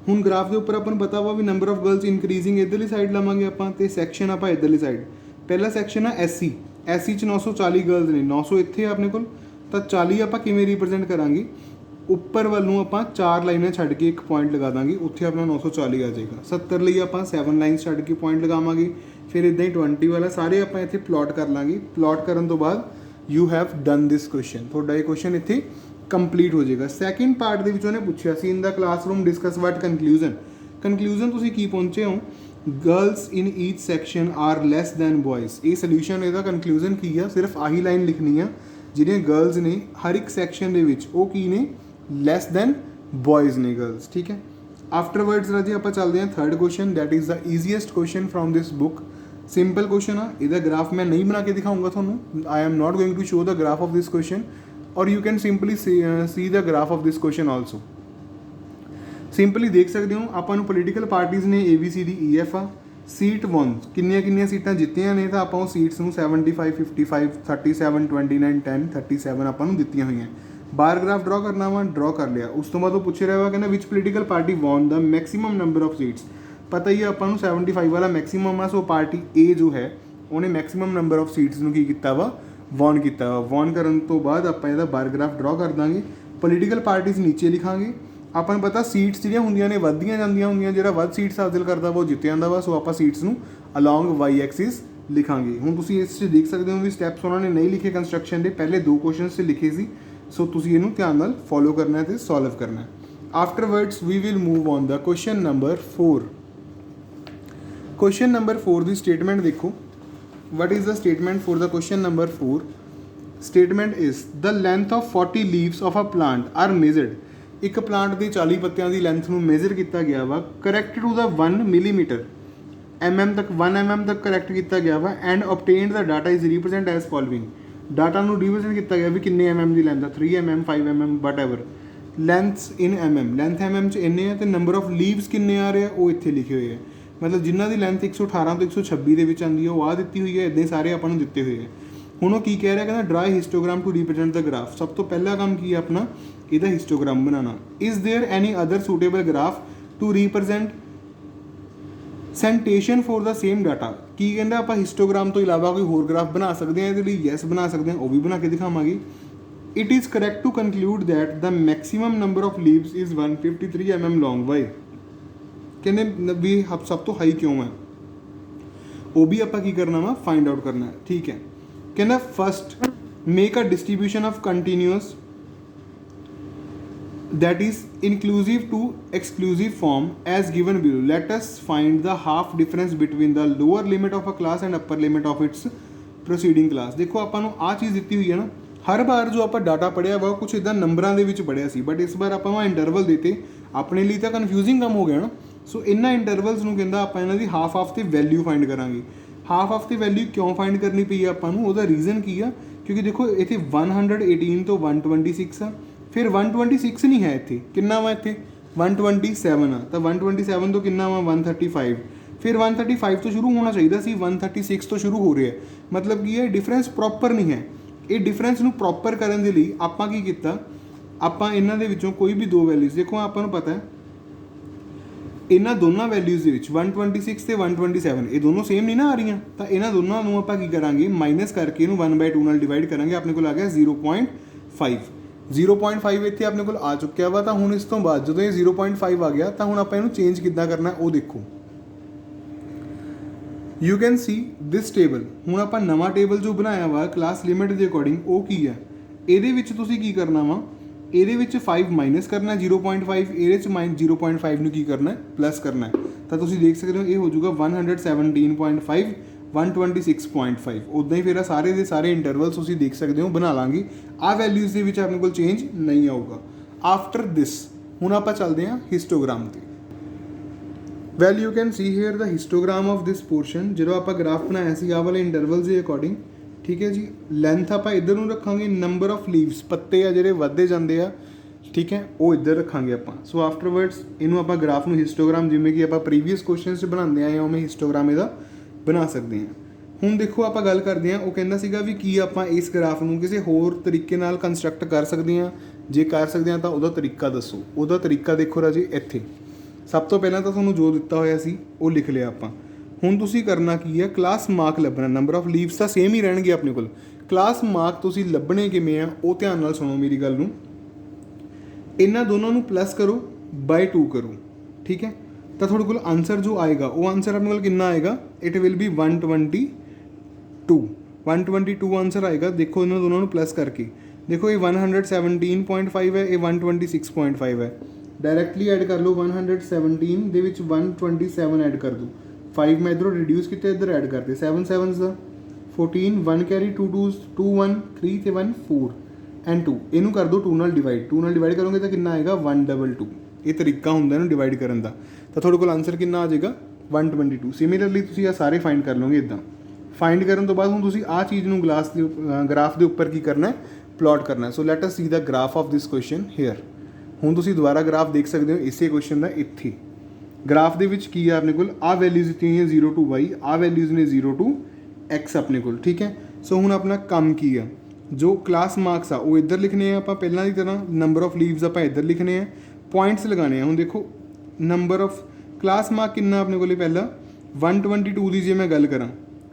ਹੁਣ ਗ੍ਰਾਫ ਦੇ ਉੱਪਰ ਆਪਾਂ ਨੂੰ ਪਤਾ ਵਾ ਵੀ ਨੰਬਰ ਆਫ ਗਰਲਸ ਇਨਕਰੀਜ਼ਿੰਗ ਇੱਧਰਲੀ ਸਾਈਡ ਲਵਾਂਗੇ ਆਪਾਂ, ਅਤੇ ਸੈਕਸ਼ਨ ਆਪਾਂ ਇੱਧਰਲੀ ਸਾਈਡ। ਪਹਿਲਾ ਸੈਕਸ਼ਨ ਆ SC, ਐਸੀ 'ਚ 940 ਗਰਲਸ ਨੇ, 900 ਇੱਥੇ ਆਪਣੇ ਕੋਲ, ਤਾਂ 40 ਆਪਾਂ ਕਿਵੇਂ ਰਿਪਰੈਜ਼ੈਂਟ ਕਰਾਂਗੇ, ਉੱਪਰ ਵੱਲ ਨੂੰ ਆਪਾਂ 4 ਲਾਈਨਾਂ ਛੱਡ ਕੇ ਇੱਕ ਪੁਆਇੰਟ ਲਗਾ ਦਾਂਗੇ, ਉੱਥੇ ਆਪਣਾ 940 ਆ ਜਾਏਗਾ। 70 ਲਈ ਆਪਾਂ 7 ਲਾਈਨਸ ਛੱਡ ਕੇ ਪੁਆਇੰਟ ਲਗਾਵਾਂਗੇ, ਫਿਰ ਇੱਦਾਂ ਹੀ 20 ਵਾਲਾ ਸਾਰੇ ਆਪਾਂ ਇੱਥੇ ਪਲਾਟ ਕਰ ਲਾਂਗੇ। ਪਲਾਟ ਕਰਨ ਤੋਂ ਬਾਅਦ you have done this question, ਤੁਹਾਡਾ ਇਹ ਕੁਐਸਚਨ ਇੱਥੇ ਕੰਪਲੀਟ ਹੋ ਜਾਏਗਾ। ਸੈਕਿੰਡ ਪਾਰਟ ਦੇ ਵਿੱਚ ਉਹਨੇ ਪੁੱਛਿਆ ਸੀ, ਇਨ the classroom discuss what conclusion ਤੁਸੀਂ ਕੀ ਪਹੁੰਚੇ ਹੋ, ਗਰਲਸ ਇਨ ਈਚ ਸੈਕਸ਼ਨ ਆਰ ਲੈਸ ਦੈਨ ਬॉयज़। ਇਹ ਸੋਲੂਸ਼ਨ, ਇਹਦਾ ਕਨਕਲੂਜਨ ਕੀ ਆ, ਸਿਰਫ ਆਹੀ ਲਾਈਨ ਲਿਖਣੀ ਆ, ਜਿਹੜੀਆਂ ਗਰਲਸ ਨੇ ਹਰ ਇੱਕ ਸੈਕਸ਼ਨ ਦੇ ਵਿੱਚ ਉਹ ਕੀ ਨੇ, ਲੈਸ ਦੈਨ ਬॉयज़ ਨੇ ਗਰਲਸ, ਠੀਕ ਹੈ। ਆਫਟਰਵਰਡਸ ਰਾਜੀ ਆਪਾਂ ਚੱਲਦੇ ਹਾਂ third question, that is the easiest question from this book. Simple question ਆ, ਇਹਦਾ ਗ੍ਰਾਫ ਮੈਂ ਨਹੀਂ ਬਣਾ ਕੇ ਦਿਖਾਊਂਗਾ ਤੁਹਾਨੂੰ, I am not going to show the graph of this question, or you can simply see the graph of this question also. Simply ਦੇਖ ਸਕਦੇ ਹੋ ਆਪਾਂ ਨੂੰ ਪੋਲੀਟੀਕਲ ਪਾਰਟੀਜ਼ ਨੇ ABCDEF ਆ। ਸੀਟ 1 ਕਿੰਨੀਆਂ ਸੀਟਾਂ ਜਿੱਤੀਆਂ ਨੇ, ਤਾਂ ਆਪਾਂ ਉਹ ਸੀਟਸ ਨੂੰ 75 55 37 29 10 37 ਆਪਾਂ ਨੂੰ ਦਿੱਤੀਆਂ ਹੋਈਆਂ। ਬਾਰ ਗ੍ਰਾਫ ਡਰਾ ਕਰਨਾ ਵਾ, ਡਰਾ ਕਰ ਲਿਆ। ਉਸ ਤੋਂ ਬਾਅਦ ਉਹ ਪੁੱਛ ਰਿਹਾ ਵਾ, ਕਹਿੰਦਾ which political party won the maximum number of seats. ਪਤਾ ਹੀ ਆਪਾਂ ਨੂੰ 75 ਵਾਲਾ ਮੈਕਸਿਮਮ ਆ, ਸੋ ਪਾਰਟੀ A ਜੋ ਹੈ ਉਹਨੇ ਮੈਕਸਿਮਮ ਨੰਬਰ ਆਫ ਸੀਟਸ ਨੂੰ ਕੀ ਕੀਤਾ ਵਾ, ਵੌਨ ਕੀਤਾ ਵਾ। ਵੌਨ ਕਰਨ ਤੋਂ ਬਾਅਦ ਆਪਾਂ ਇਹਦਾ ਬਾਰ ਗ੍ਰਾਫ ਡਰਾ ਕਰ ਦਾਂਗੇ। ਪੋਲੀਟੀਕਲ ਪਾਰਟੀਜ਼ ਨੀਚੇ ਲਿਖਾਂਗੇ। ਆਪਾਂ ਨੂੰ ਪਤਾ ਸੀਟਸ ਜਿਹੜੀਆਂ ਹੁੰਦੀਆਂ ਨੇ ਵੱਧਦੀਆਂ ਜਾਂਦੀਆਂ ਹੁੰਦੀਆਂ, ਜਿਹੜਾ ਵੱਧ ਸੀਟਸ ਹਾਸਿਲ ਕਰਦਾ ਵਾ ਉਹ ਜਿੱਤ ਜਾਂਦਾ ਵਾ, ਸੋ ਆਪਾਂ ਸੀਟਸ ਨੂੰ ਅਲੋਂਗ ਵਾਈ ਐਕਸਿਸ ਲਿਖਾਂਗੇ। ਹੁਣ ਤੁਸੀਂ ਇਸ 'ਚ ਦੇਖ ਸਕਦੇ ਹੋ ਵੀ ਸਟੈਪਸ ਉਹਨਾਂ ਨੇ ਨਹੀਂ ਲਿਖੇ ਕੰਸਟਰਕਸ਼ਨ ਦੇ, ਪਹਿਲੇ 2 ਕੁਐਸਚਨਸ 'ਚ ਲਿਖੇ ਸੀ, ਸੋ ਤੁਸੀਂ ਇਹਨੂੰ ਧਿਆਨ ਨਾਲ ਫੋਲੋ ਕਰਨਾ ਹੈ ਤੇ ਸੋਲਵ ਕਰਨਾ ਹੈ। Afterwards we will move on the question number 4। Question number 4 ਦੀ ਸਟੇਟਮੈਂਟ ਦੇਖੋ। What is the statement for the question number 4? Statement is the length of 40 leaves of a plant are measured. एक प्लांट की 40 पत्तियां की लेंथ में मेजर किया गया वा, correct to the 1 millimetre mm तक, 1 mm तक करैक्ट किया गया वा, and obtained the data is represent as following. Data ਨੂੰ रिप्रजेंट किया गया भी किन्ने mm की लेंथ है, 3 mm 5 mm what ever. Lengths in mm, length mm च इन्ने है, तो नंबर ऑफ लीव्स किन्ने आ रहे हैं वो इत्थे लिखे हुए हैं, मतलब जिन्हों की लेंथ 118 तो 126 ਦੇ ਵਿੱਚ ਆਉਂਦੀ ਹੈ ਉਹ ਆ ਦਿੱਤੀ ਹੋਈ ਹੈ। ਇੱਦਾਂ ਹੀ ਸਾਰੇ ਆਪਾਂ ਨੂੰ ਦਿੱਤੇ ਹੋਏ ਹੈ। ਹੁਣ ਉਹ ਕੀ ਕਹਿ ਰਿਹਾ, ਕਹਿੰਦਾ draw histogram to represent the graph. ਸਭ ਤੋਂ ਪਹਿਲਾ ਕੰਮ ਕੀ ਹੈ ਆਪਣਾ, ਇਹਦਾ ਹਿਸਟੋਗ੍ਰਾਮ ਬਣਾਉਣਾ। Is there any other suitable graph to representation for the same data. ਕੀ ਕਹਿੰਦਾ, ਆਪਾਂ ਹਿਸਟੋਗ੍ਰਾਮ ਤੋਂ ਇਲਾਵਾ ਕੋਈ ਹੋਰ ਗ੍ਰਾਫ ਬਣਾ ਸਕਦੇ ਹਾਂ ਇਹਦੇ ਲਈ? ਯੈਸ ਬਣਾ ਸਕਦੇ ਹਾਂ, ਉਹ ਵੀ ਬਣਾ ਕੇ ਦਿਖਾਵਾਂਗੇ। It is correct to conclude that the maximum number of leaves is 153 mm long. ਵਾਈ ਕਹਿੰਦੇ ਵੀ ਸਭ ਤੋਂ ਹਾਈ ਕਿਉਂ ਹੈ, ਉਹ ਵੀ ਆਪਾਂ ਕੀ ਕਰਨਾ ਵਾ, ਫਾਈਂਡ ਆਊਟ ਕਰਨਾ ਹੈ, ਠੀਕ ਹੈ। ਕਹਿੰਦਾ first make a distribution of continuous that is inclusive to exclusive form as given below. Let us find the half difference between the lower limit of a class and upper limit of its preceding class। ਦੇਖੋ ਆਪਾਂ ਨੂੰ ਆਹ ਚੀਜ਼ ਦਿੱਤੀ ਹੋਈ ਹੈ ਨਾ, ਹਰ ਵਾਰ ਜੋ ਆਪਾਂ ਡਾਟਾ ਪੜ੍ਹਿਆ ਵਾ ਕੁਛ ਇੱਦਾਂ ਨੰਬਰਾਂ ਦੇ ਵਿੱਚ ਪੜ੍ਹਿਆ ਸੀ, ਬਟ ਇਸ ਵਾਰ ਆਪਾਂ ਨੂੰ ਇੰਟਰਵਲ ਦਿੱਤੇ, ਆਪਣੇ ਲਈ ਤਾਂ ਕਨਫਿਊਜ਼ਿੰਗ ਕੰਮ ਹੋ ਗਿਆ ਨਾ। ਸੋ ਇਹਨਾਂ ਇੰਟਰਵਲਸ ਨੂੰ ਕਹਿੰਦਾ ਆਪਾਂ ਇਹਨਾਂ ਦੀ ਹਾਫ ਤੇ ਵੈਲਿਊ ਫਾਈਂਡ ਕਰਾਂਗੇ। ਹਾਫ ਤੇ ਵੈਲਿਊ ਕਿਉਂ ਫਾਈਂਡ ਕਰਨੀ ਪਈ ਆਪਾਂ ਨੂੰ, ਉਹਦਾ ਰੀਜ਼ਨ ਕੀ ਆ, ਕਿਉਂਕਿ ਦੇਖੋ ਇੱਥੇ 118 ਤੋਂ 126 ਆ, ਫਿਰ 126 ਨਹੀਂ ਹੈ ਇੱਥੇ, ਕਿੰਨਾ ਵਾ ਇੱਥੇ 127 ਆ, ਤਾਂ 127 ਤੋਂ ਕਿੰਨਾ ਵਾ 135, ਫਿਰ 135 ਤੋਂ ਸ਼ੁਰੂ ਹੋਣਾ ਚਾਹੀਦਾ ਸੀ, 136 ਤੋਂ ਸ਼ੁਰੂ ਹੋ ਰਿਹਾ। ਮਤਲਬ ਕੀ ਹੈ, ਡਿਫਰੈਂਸ ਪ੍ਰੋਪਰ ਨਹੀਂ ਹੈ। ਇਹ ਡਿਫਰੈਂਸ ਨੂੰ ਪ੍ਰੋਪਰ ਕਰਨ ਦੇ ਲਈ ਆਪਾਂ ਕੀ ਕੀਤਾ, ਆਪਾਂ ਇਹਨਾਂ ਦੇ ਵਿੱਚੋਂ ਕੋਈ ਵੀ 2 ਵੈਲਿਊਜ਼, ਦੇਖੋ ਆਪਾਂ ਨੂੰ ਪਤਾ ਹੈ ਇਹਨਾਂ ਦੋਨਾਂ ਵੈਲਿਊਜ਼ ਦੇ ਵਿੱਚ 126 ਤੇ 127 ਇਹ ਦੋਨੋਂ ਸੇਮ ਨਹੀਂ ਨਾ ਆ ਰਹੀਆਂ, ਤਾਂ ਇਹਨਾਂ ਦੋਨਾਂ ਨੂੰ ਆਪਾਂ ਕੀ ਕਰਾਂਗੇ, ਮਾਈਨਸ ਕਰਕੇ ਇਹਨੂੰ 1/2 ਨਾਲ ਡਿਵਾਈਡ ਕਰਾਂਗੇ। ਆਪਣੇ ਕੋਲ ਆ ਗਿਆ 0.5। 0.5 ਇੱਥੇ ਆਪਣੇ ਕੋਲ ਆ ਚੁੱਕਿਆ ਵਾ। ਤਾਂ ਹੁਣ ਇਸ ਤੋਂ ਬਾਅਦ ਜਦੋਂ ਇਹ 0.5 ਆ ਗਿਆ, ਤਾਂ ਹੁਣ ਆਪਾਂ ਇਹਨੂੰ ਚੇਂਜ ਕਿੱਦਾਂ ਕਰਨਾ ਉਹ ਦੇਖੋ। You can C this table. ਹੁਣ ਆਪਾਂ ਨਵਾਂ ਟੇਬਲ ਜੋ ਬਣਾਇਆ ਵਾ ਕਲਾਸ ਲਿਮਿਟ ਦੇ ਅਕੋਰਡਿੰਗ, ਉਹ ਕੀ ਹੈ, ਇਹਦੇ ਵਿੱਚ ਤੁਸੀਂ ਕੀ ਕਰਨਾ ਵਾ, ਇਹਦੇ ਵਿੱਚ 5 ਮਾਈਨਸ ਕਰਨਾ 0.5, ਇਹਦੇ 'ਚ 0.5 ਨੂੰ ਕੀ ਕਰਨਾ, ਪਲੱਸ ਕਰਨਾ। ਤਾਂ ਤੁਸੀਂ ਦੇਖ ਸਕਦੇ ਹੋ ਇਹ ਹੋ ਜਾਊਗਾ 117.5 126.5। ਉੱਦਾਂ ਹੀ ਫਿਰ ਸਾਰੇ ਦੇ ਸਾਰੇ ਇੰਟਰਵਲਸ ਤੁਸੀਂ ਦੇਖ ਸਕਦੇ ਹੋ ਬਣਾ ਲਾਂਗੇ। ਆਹ ਵੈਲਿਊਜ਼ ਦੇ ਵਿੱਚ ਆਪਣੇ ਕੋਲ ਚੇਂਜ ਨਹੀਂ ਆਊਗਾ। ਆਫਟਰ ਦਿਸ ਹੁਣ ਆਪਾਂ ਚੱਲਦੇ ਹਾਂ ਹਿਸਟੋਗ੍ਰਾਮ 'ਤੇ। Well you can see here the histogram of this portion. ਜਦੋਂ ਆਪਾਂ ਗ੍ਰਾਫ ਬਣਾਇਆ ਸੀ ਆਹ ਵਾਲੇ ਇੰਟਰਵਲਸ ਦੇ ਅਕੋਰਡਿੰਗ, ਠੀਕ ਹੈ ਜੀ। ਲੈਂਥ ਆਪਾਂ ਇੱਧਰ ਨੂੰ ਰੱਖਾਂਗੇ, ਨੰਬਰ ਆਫ ਲੀਵਸ ਪੱਤੇ ਆ ਜਿਹੜੇ ਵੱਧਦੇ ਜਾਂਦੇ ਆ, ਠੀਕ ਹੈ, ਉਹ ਇੱਧਰ ਰੱਖਾਂਗੇ ਆਪਾਂ। ਸੋ ਆਫਟਰਵਰਡਸ ਇਹਨੂੰ ਆਪਾਂ ਗ੍ਰਾਫ ਨੂੰ ਹਿਸਟੋਗ੍ਰਾਮ ਜਿਵੇਂ ਕਿ ਆਪਾਂ ਪ੍ਰੀਵੀਅਸ ਕੁਐਸਚਨਸ 'ਚ ਬਣਾਉਂਦੇ ਆਏ ਹਾਂ ਉਵੇਂ ਹਿਸਟੋਗ੍ਰਾਮ ਇਹਦਾ ਬਣਾ ਸਕਦੇ ਹਾਂ। ਹੁਣ ਦੇਖੋ ਆਪਾਂ ਗੱਲ ਕਰਦੇ ਹਾਂ, ਉਹ ਕਹਿੰਦਾ ਸੀਗਾ ਵੀ ਕੀ ਆਪਾਂ ਇਸ ਗ੍ਰਾਫ ਨੂੰ ਕਿਸੇ ਹੋਰ ਤਰੀਕੇ ਨਾਲ ਕੰਸਟਰਕਟ ਕਰ ਸਕਦੇ ਹਾਂ, ਜੇ ਕਰ ਸਕਦੇ ਹਾਂ ਤਾਂ ਉਹਦਾ ਤਰੀਕਾ ਦੱਸੋ। ਉਹਦਾ ਤਰੀਕਾ ਦੇਖੋ ਰਾਜੇ, ਇੱਥੇ ਸਭ ਤੋਂ ਪਹਿਲਾਂ ਤਾਂ ਤੁਹਾਨੂੰ ਜੋ ਦਿੱਤਾ ਹੋਇਆ ਸੀ ਉਹ ਲਿਖ ਲਿਆ ਆਪਾਂ। ਹੁਣ ਤੁਸੀਂ ਕਰਨਾ ਕੀ ਹੈ, ਕਲਾਸ ਮਾਰਕ ਲੱਭਣਾ। ਨੰਬਰ ਆਫ ਲੀਵਸ ਤਾਂ ਸੇਮ ਹੀ ਰਹਿਣਗੇ ਆਪਣੇ ਕੋਲ, ਕਲਾਸ ਮਾਰਕ ਤੁਸੀਂ ਲੱਭਣੇ ਕਿਵੇਂ ਆ ਉਹ ਧਿਆਨ ਨਾਲ ਸੁਣੋ ਮੇਰੀ ਗੱਲ ਨੂੰ। ਇਹਨਾਂ ਦੋਨਾਂ ਨੂੰ ਪਲੱਸ ਕਰੋ, ਬਾਈ 2 ਕਰੋ, ਠੀਕ ਹੈ। ਤਾਂ ਤੁਹਾਡੇ ਕੋਲ ਆਨਸਰ ਜੋ ਆਏਗਾ ਉਹ ਆਨਸਰ ਆਪਣੇ ਕੋਲ ਕਿੰਨਾ ਆਏਗਾ, ਇਟ ਵਿਲ ਬੀ 122 ਆਨਸਰ ਆਏਗਾ। ਦੇਖੋ ਇਹਨਾਂ ਦੋਨਾਂ ਨੂੰ ਪਲੱਸ ਕਰਕੇ, ਦੇਖੋ ਇਹ 117.5 ਹੈ, ਇਹ 126.5 ਹੈ। ਡਾਇਰੈਕਟਲੀ ਐਡ ਕਰ ਲਓ, 117 ਦੇ ਵਿੱਚ 127 ਐਡ ਕਰ ਦਿਓ। 5 ਮੈਂ ਇੱਧਰੋਂ ਰਿਡਿਊਸ ਕੀਤੇ, ਇੱਧਰ ਐਡ ਕਰਤੇ, 7 7 ਦਾ 14, 1 ਕੈਰੀ, 2 2s 2 1 3 ਤੇ 1 4 ਐਂਡ 2। ਇਹਨੂੰ ਕਰ ਦਿਓ 2 ਨਾਲ ਡਿਵਾਈਡ, 2 ਨਾਲ ਡਿਵਾਈਡ ਕਰੋਗੇ ਤਾਂ ਕਿੰਨਾ ਆਏਗਾ 122। ਇਹ ਤਰੀਕਾ ਹੁੰਦਾ ਇਹਨੂੰ ਡਿਵਾਈਡ ਕਰਨ ਦਾ। ਤਾਂ ਤੁਹਾਡੇ ਕੋਲ ਆਨਸਰ ਕਿੰਨਾ ਆ ਜਾਏਗਾ 122। ਸਿਮਿਲਰਲੀ ਤੁਸੀਂ ਇਹ ਸਾਰੇ ਫਾਈਂਡ ਕਰ ਲਓਗੇ ਇੱਦਾਂ। ਫਾਈਂਡ ਕਰਨ ਤੋਂ ਬਾਅਦ ਹੁਣ ਤੁਸੀਂ ਆਹ ਚੀਜ਼ ਨੂੰ ਗ੍ਰਾਫ ਦੇ ਉੱਪਰ ਕੀ ਕਰਨਾ ਹੈ, ਪਲਾਟ ਕਰਨਾ। So let us see the graph of this question here. ਹੁਣ ਤੁਸੀਂ ਦੁਬਾਰਾ ਗ੍ਰਾਫ ਦੇਖ ਸਕਦੇ ਹੋ ਇਸੇ ਕੁਐਸਚਨ ਦਾ। ਇੱਥੇ ਗ੍ਰਾਫ ਦੇ ਵਿੱਚ ਕੀ ਆ ਆਪਣੇ ਕੋਲ, ਆਹ ਵੈਲਿਊਜ਼ ਦਿੱਤੀਆਂ ਹੋਈਆਂ 0 to y, ਆਹ ਵੈਲਿਊਜ਼ ਨੇ 0 to x ਆਪਣੇ ਕੋਲ, ਠੀਕ ਹੈ। ਸੋ ਹੁਣ ਆਪਣਾ ਕੰਮ ਕੀ ਆ, ਜੋ ਕਲਾਸ ਮਾਰਕਸ ਆ ਉਹ ਇੱਧਰ ਲਿਖਣੇ ਆ ਆਪਾਂ ਪਹਿਲਾਂ ਦੀ ਤਰ੍ਹਾਂ, ਨੰਬਰ ਆਫ ਲੀਵਸ ਆਪਾਂ ਇੱਧਰ ਲਿਖਣੇ ਆ, ਪੁਆਇੰਟਸ ਲਗਾਉਣੇ ਆ। ਹੁਣ ਦੇਖੋ ਨੰਬਰ ਆਫ ਕਲਾਸ ਮਾਰਕ ਕਿੰਨਾ ਆਪਣੇ ਕੋਲ ਪਹਿਲਾਂ 122 ਦੀ ਜੇ ਮੈਂ ਗੱਲ ਕਰਾਂ,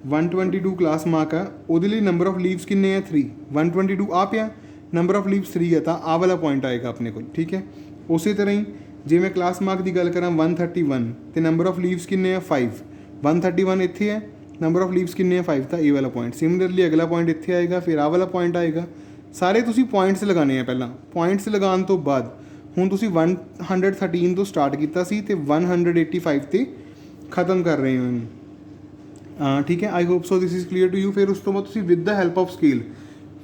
122 ਕਲਾਸ ਮਾਰਕ ਆ, ਉਹਦੇ ਲਈ ਨੰਬਰ ਆਫ ਲੀਵਸ ਕਿੰਨੇ ਆ 3, 122 ਆ ਪਿਆ, ਨੰਬਰ ਆਫ ਲੀਵਸ 3 ਹੈ ਤਾਂ ਆਹ ਵਾਲਾ ਪੁਆਇੰਟ ਆਏਗਾ ਆਪਣੇ ਕੋਲ, ਠੀਕ ਹੈ। ਉਸੇ ਤਰ੍ਹਾਂ ਹੀ ਜੇ ਮੈਂ ਕਲਾਸ ਮਾਰਕ ਦੀ ਗੱਲ ਕਰਾਂ 131 ਤੇ ਨੰਬਰ ਆਫ ਲੀਵਸ ਕਿੰਨੇ ਆ 5, 131 ਇੱਥੇ ਹੈ, ਨੰਬਰ ਆਫ ਲੀਵਸ ਕਿੰਨੇ ਆ 5 ਤਾਂ ਇਹ ਵਾਲਾ ਪੁਆਇੰਟ। ਸਿਮਿਲਰਲੀ ਅਗਲਾ ਪੁਆਇੰਟ ਇੱਥੇ ਆਏਗਾ, ਫਿਰ ਆਹ ਵਾਲਾ ਪੁਆਇੰਟ ਆਏਗਾ। ਸਾਰੇ ਤੁਸੀਂ ਪੁਆਇੰਟਸ ਲਗਾਉਣੇ ਆ ਪਹਿਲਾਂ। ਪੁਆਇੰਟਸ ਲਗਾਉਣ ਤੋਂ ਬਾਅਦ ਹੁਣ ਤੁਸੀਂ 113 ਤੋਂ ਸਟਾਰਟ ਕੀਤਾ ਸੀ ਤੇ 185 ਤੇ ਖ਼ਤਮ ਕਰ ਰਹੇ ਹੋ ਇਹਨੂੰ, ਠੀਕ ਹੈ। I hope so this is clear to you. ਫਿਰ ਉਸ ਤੋਂ ਬਾਅਦ ਤੁਸੀਂ with the help of scale,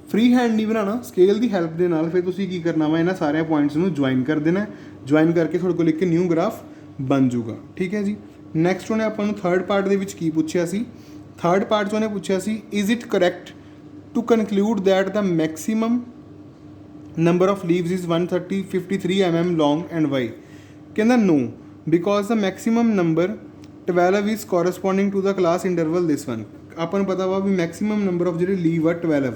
free hand ਨਹੀਂ ਬਣਾਉਣਾ, ਸਕੇਲ ਦੀ ਹੈਲਪ ਦੇ ਨਾਲ ਫਿਰ ਤੁਸੀਂ ਕੀ ਕਰਨਾ ਵਾ, ਇਹਨਾਂ ਸਾਰਿਆਂ ਪੁਆਇੰਟਸ ਨੂੰ ਜੁਆਇਨ ਕਰ ਦੇਣਾ। ਜੁਆਇਨ ਕਰਕੇ ਤੁਹਾਡੇ ਕੋਲ ਇੱਕ ਨਿਊ ਗ੍ਰਾਫ ਬਣ ਜੂਗਾ, ਠੀਕ ਹੈ ਜੀ। ਨੈਕਸਟ ਉਹਨੇ ਆਪਾਂ ਨੂੰ ਥਰਡ ਪਾਰਟ ਦੇ ਵਿੱਚ ਕੀ ਪੁੱਛਿਆ ਸੀ, ਥਰਡ ਪਾਰਟ 'ਚ ਉਹਨੇ ਪੁੱਛਿਆ ਸੀ is it correct to conclude that the maximum number of leaves is 53 mm long and why. ਕਹਿੰਦਾ no, because the maximum number 12 is corresponding to the class interval this one. ਆਪਾਂ ਨੂੰ ਪਤਾ ਵਾ ਵੀ ਮੈਕਸੀਮਮ ਨੰਬਰ ਆਫ ਜਿਹੜੇ ਲੀਵ ਆ 12,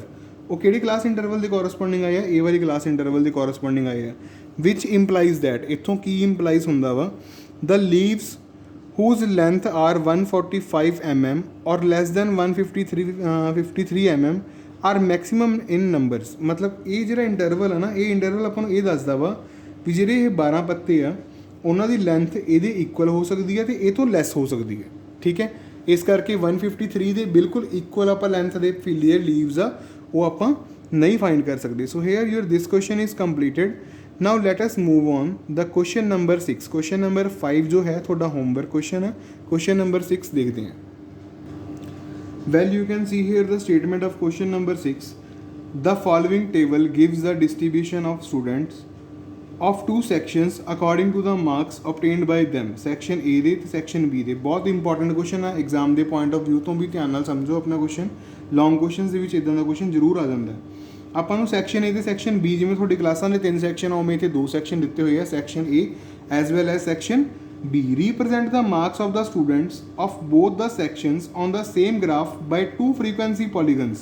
ਉਹ ਕਿਹੜੀ ਕਲਾਸ ਇੰਟਰਵਲ ਦੇ ਕੋਰਸਪੋਂਡਿੰਗ ਆਏ ਆ, ਇਹ ਵਾਲੀ ਕਲਾਸ ਇੰਟਰਵਲ ਦੇ ਕੋਰਸਪੋਂਡਿੰਗ ਆਏ ਆ। ਵਿਚ ਇੰਪਲਾਈਜ਼ ਦੈਟ, ਇੱਥੋਂ ਕੀ ਇੰਪਲਾਈਜ਼ ਹੁੰਦਾ ਵਾ, ਦ leaves whose length are 145 mm or less than 153 mm are maximum in numbers। ਮਤਲਬ ਇਹ ਜਿਹੜਾ ਇੰਟਰਵਲ ਆ ਨਾ, ਇਹ ਇੰਟਰਵਲ ਆਪਾਂ ਨੂੰ ਇਹ ਦੱਸਦਾ ਵਾ ਵੀ ਜਿਹੜੇ ਇਹ 12 ਪੱਤੇ ਆ ਉਹਨਾਂ ਦੀ ਲੈਂਥ ਇਹਦੇ ਇਕੁਅਲ ਹੋ ਸਕਦੀ ਹੈ ਤੇ ਇਹ ਤੋਂ ਲੈਸ ਹੋ ਸਕਦੀ ਹੈ, ਠੀਕ ਹੈ। ਇਸ ਕਰਕੇ 153 ਦੇ ਬਿਲਕੁਲ ਇਕੁਅਲ ਆਪਾਂ ਲੈਂਥ ਦੇ ਜਿਹੜੇ ਲੀਵਸ ਆ ਉਹ ਆਪਾਂ ਨਹੀਂ ਫਾਈਂਡ ਕਰ ਸਕਦੇ। So here your this question is completed. Now let us move on the question number 6। Question number 5 ਜੋ ਹੈ ਤੁਹਾਡਾ ਹੋਮਵਰਕ ਕੁਐਸਚਨ ਹੈ। ਕੁਐਸਚਨ ਨੰਬਰ 6 ਦੇਖਦੇ ਹਾਂ। Well you can see here the statement of question number 6। The following table gives the distribution of students of two sections according to the marks obtained by them। section A ਦੇ ਤੇ section B ਦੇ। ਬਹੁਤ ਇੰਪੋਰਟੈਂਟ ਕੁਐਸਚਨ ਆ, ਐਗਜ਼ਾਮ ਦੇ ਪੁਆਇੰਟ ਆਫ ਵਿਊ ਤੋਂ ਵੀ ਧਿਆਨ ਨਾਲ ਸਮਝੋ ਆਪਣਾ ਕੁਐਸਚਨ। ਲੌਂਗ ਕੁਐਸਚਨਸ ਦੇ ਵਿੱਚ ਇਦਾਂ ਦਾ ਕੁਐਸਚਨ ਜ਼ਰੂਰ ਆ ਜਾਂਦਾ। ਆਪਾਂ ਨੂੰ ਸੈਕਸ਼ਨ A ਤੇ ਸੈਕਸ਼ਨ B, ਜਿਵੇਂ ਤੁਹਾਡੀ ਕਲਾਸਾਂ ਦੇ 3 ਸੈਕਸ਼ਨ ਆ ਉਵੇਂ ਇੱਥੇ 2 ਸੈਕਸ਼ਨ ਦਿੱਤੇ ਹੋਏ ਆ, section A as well as section B। represent the marks of the students of both the sections on the same graph by two frequency polygons।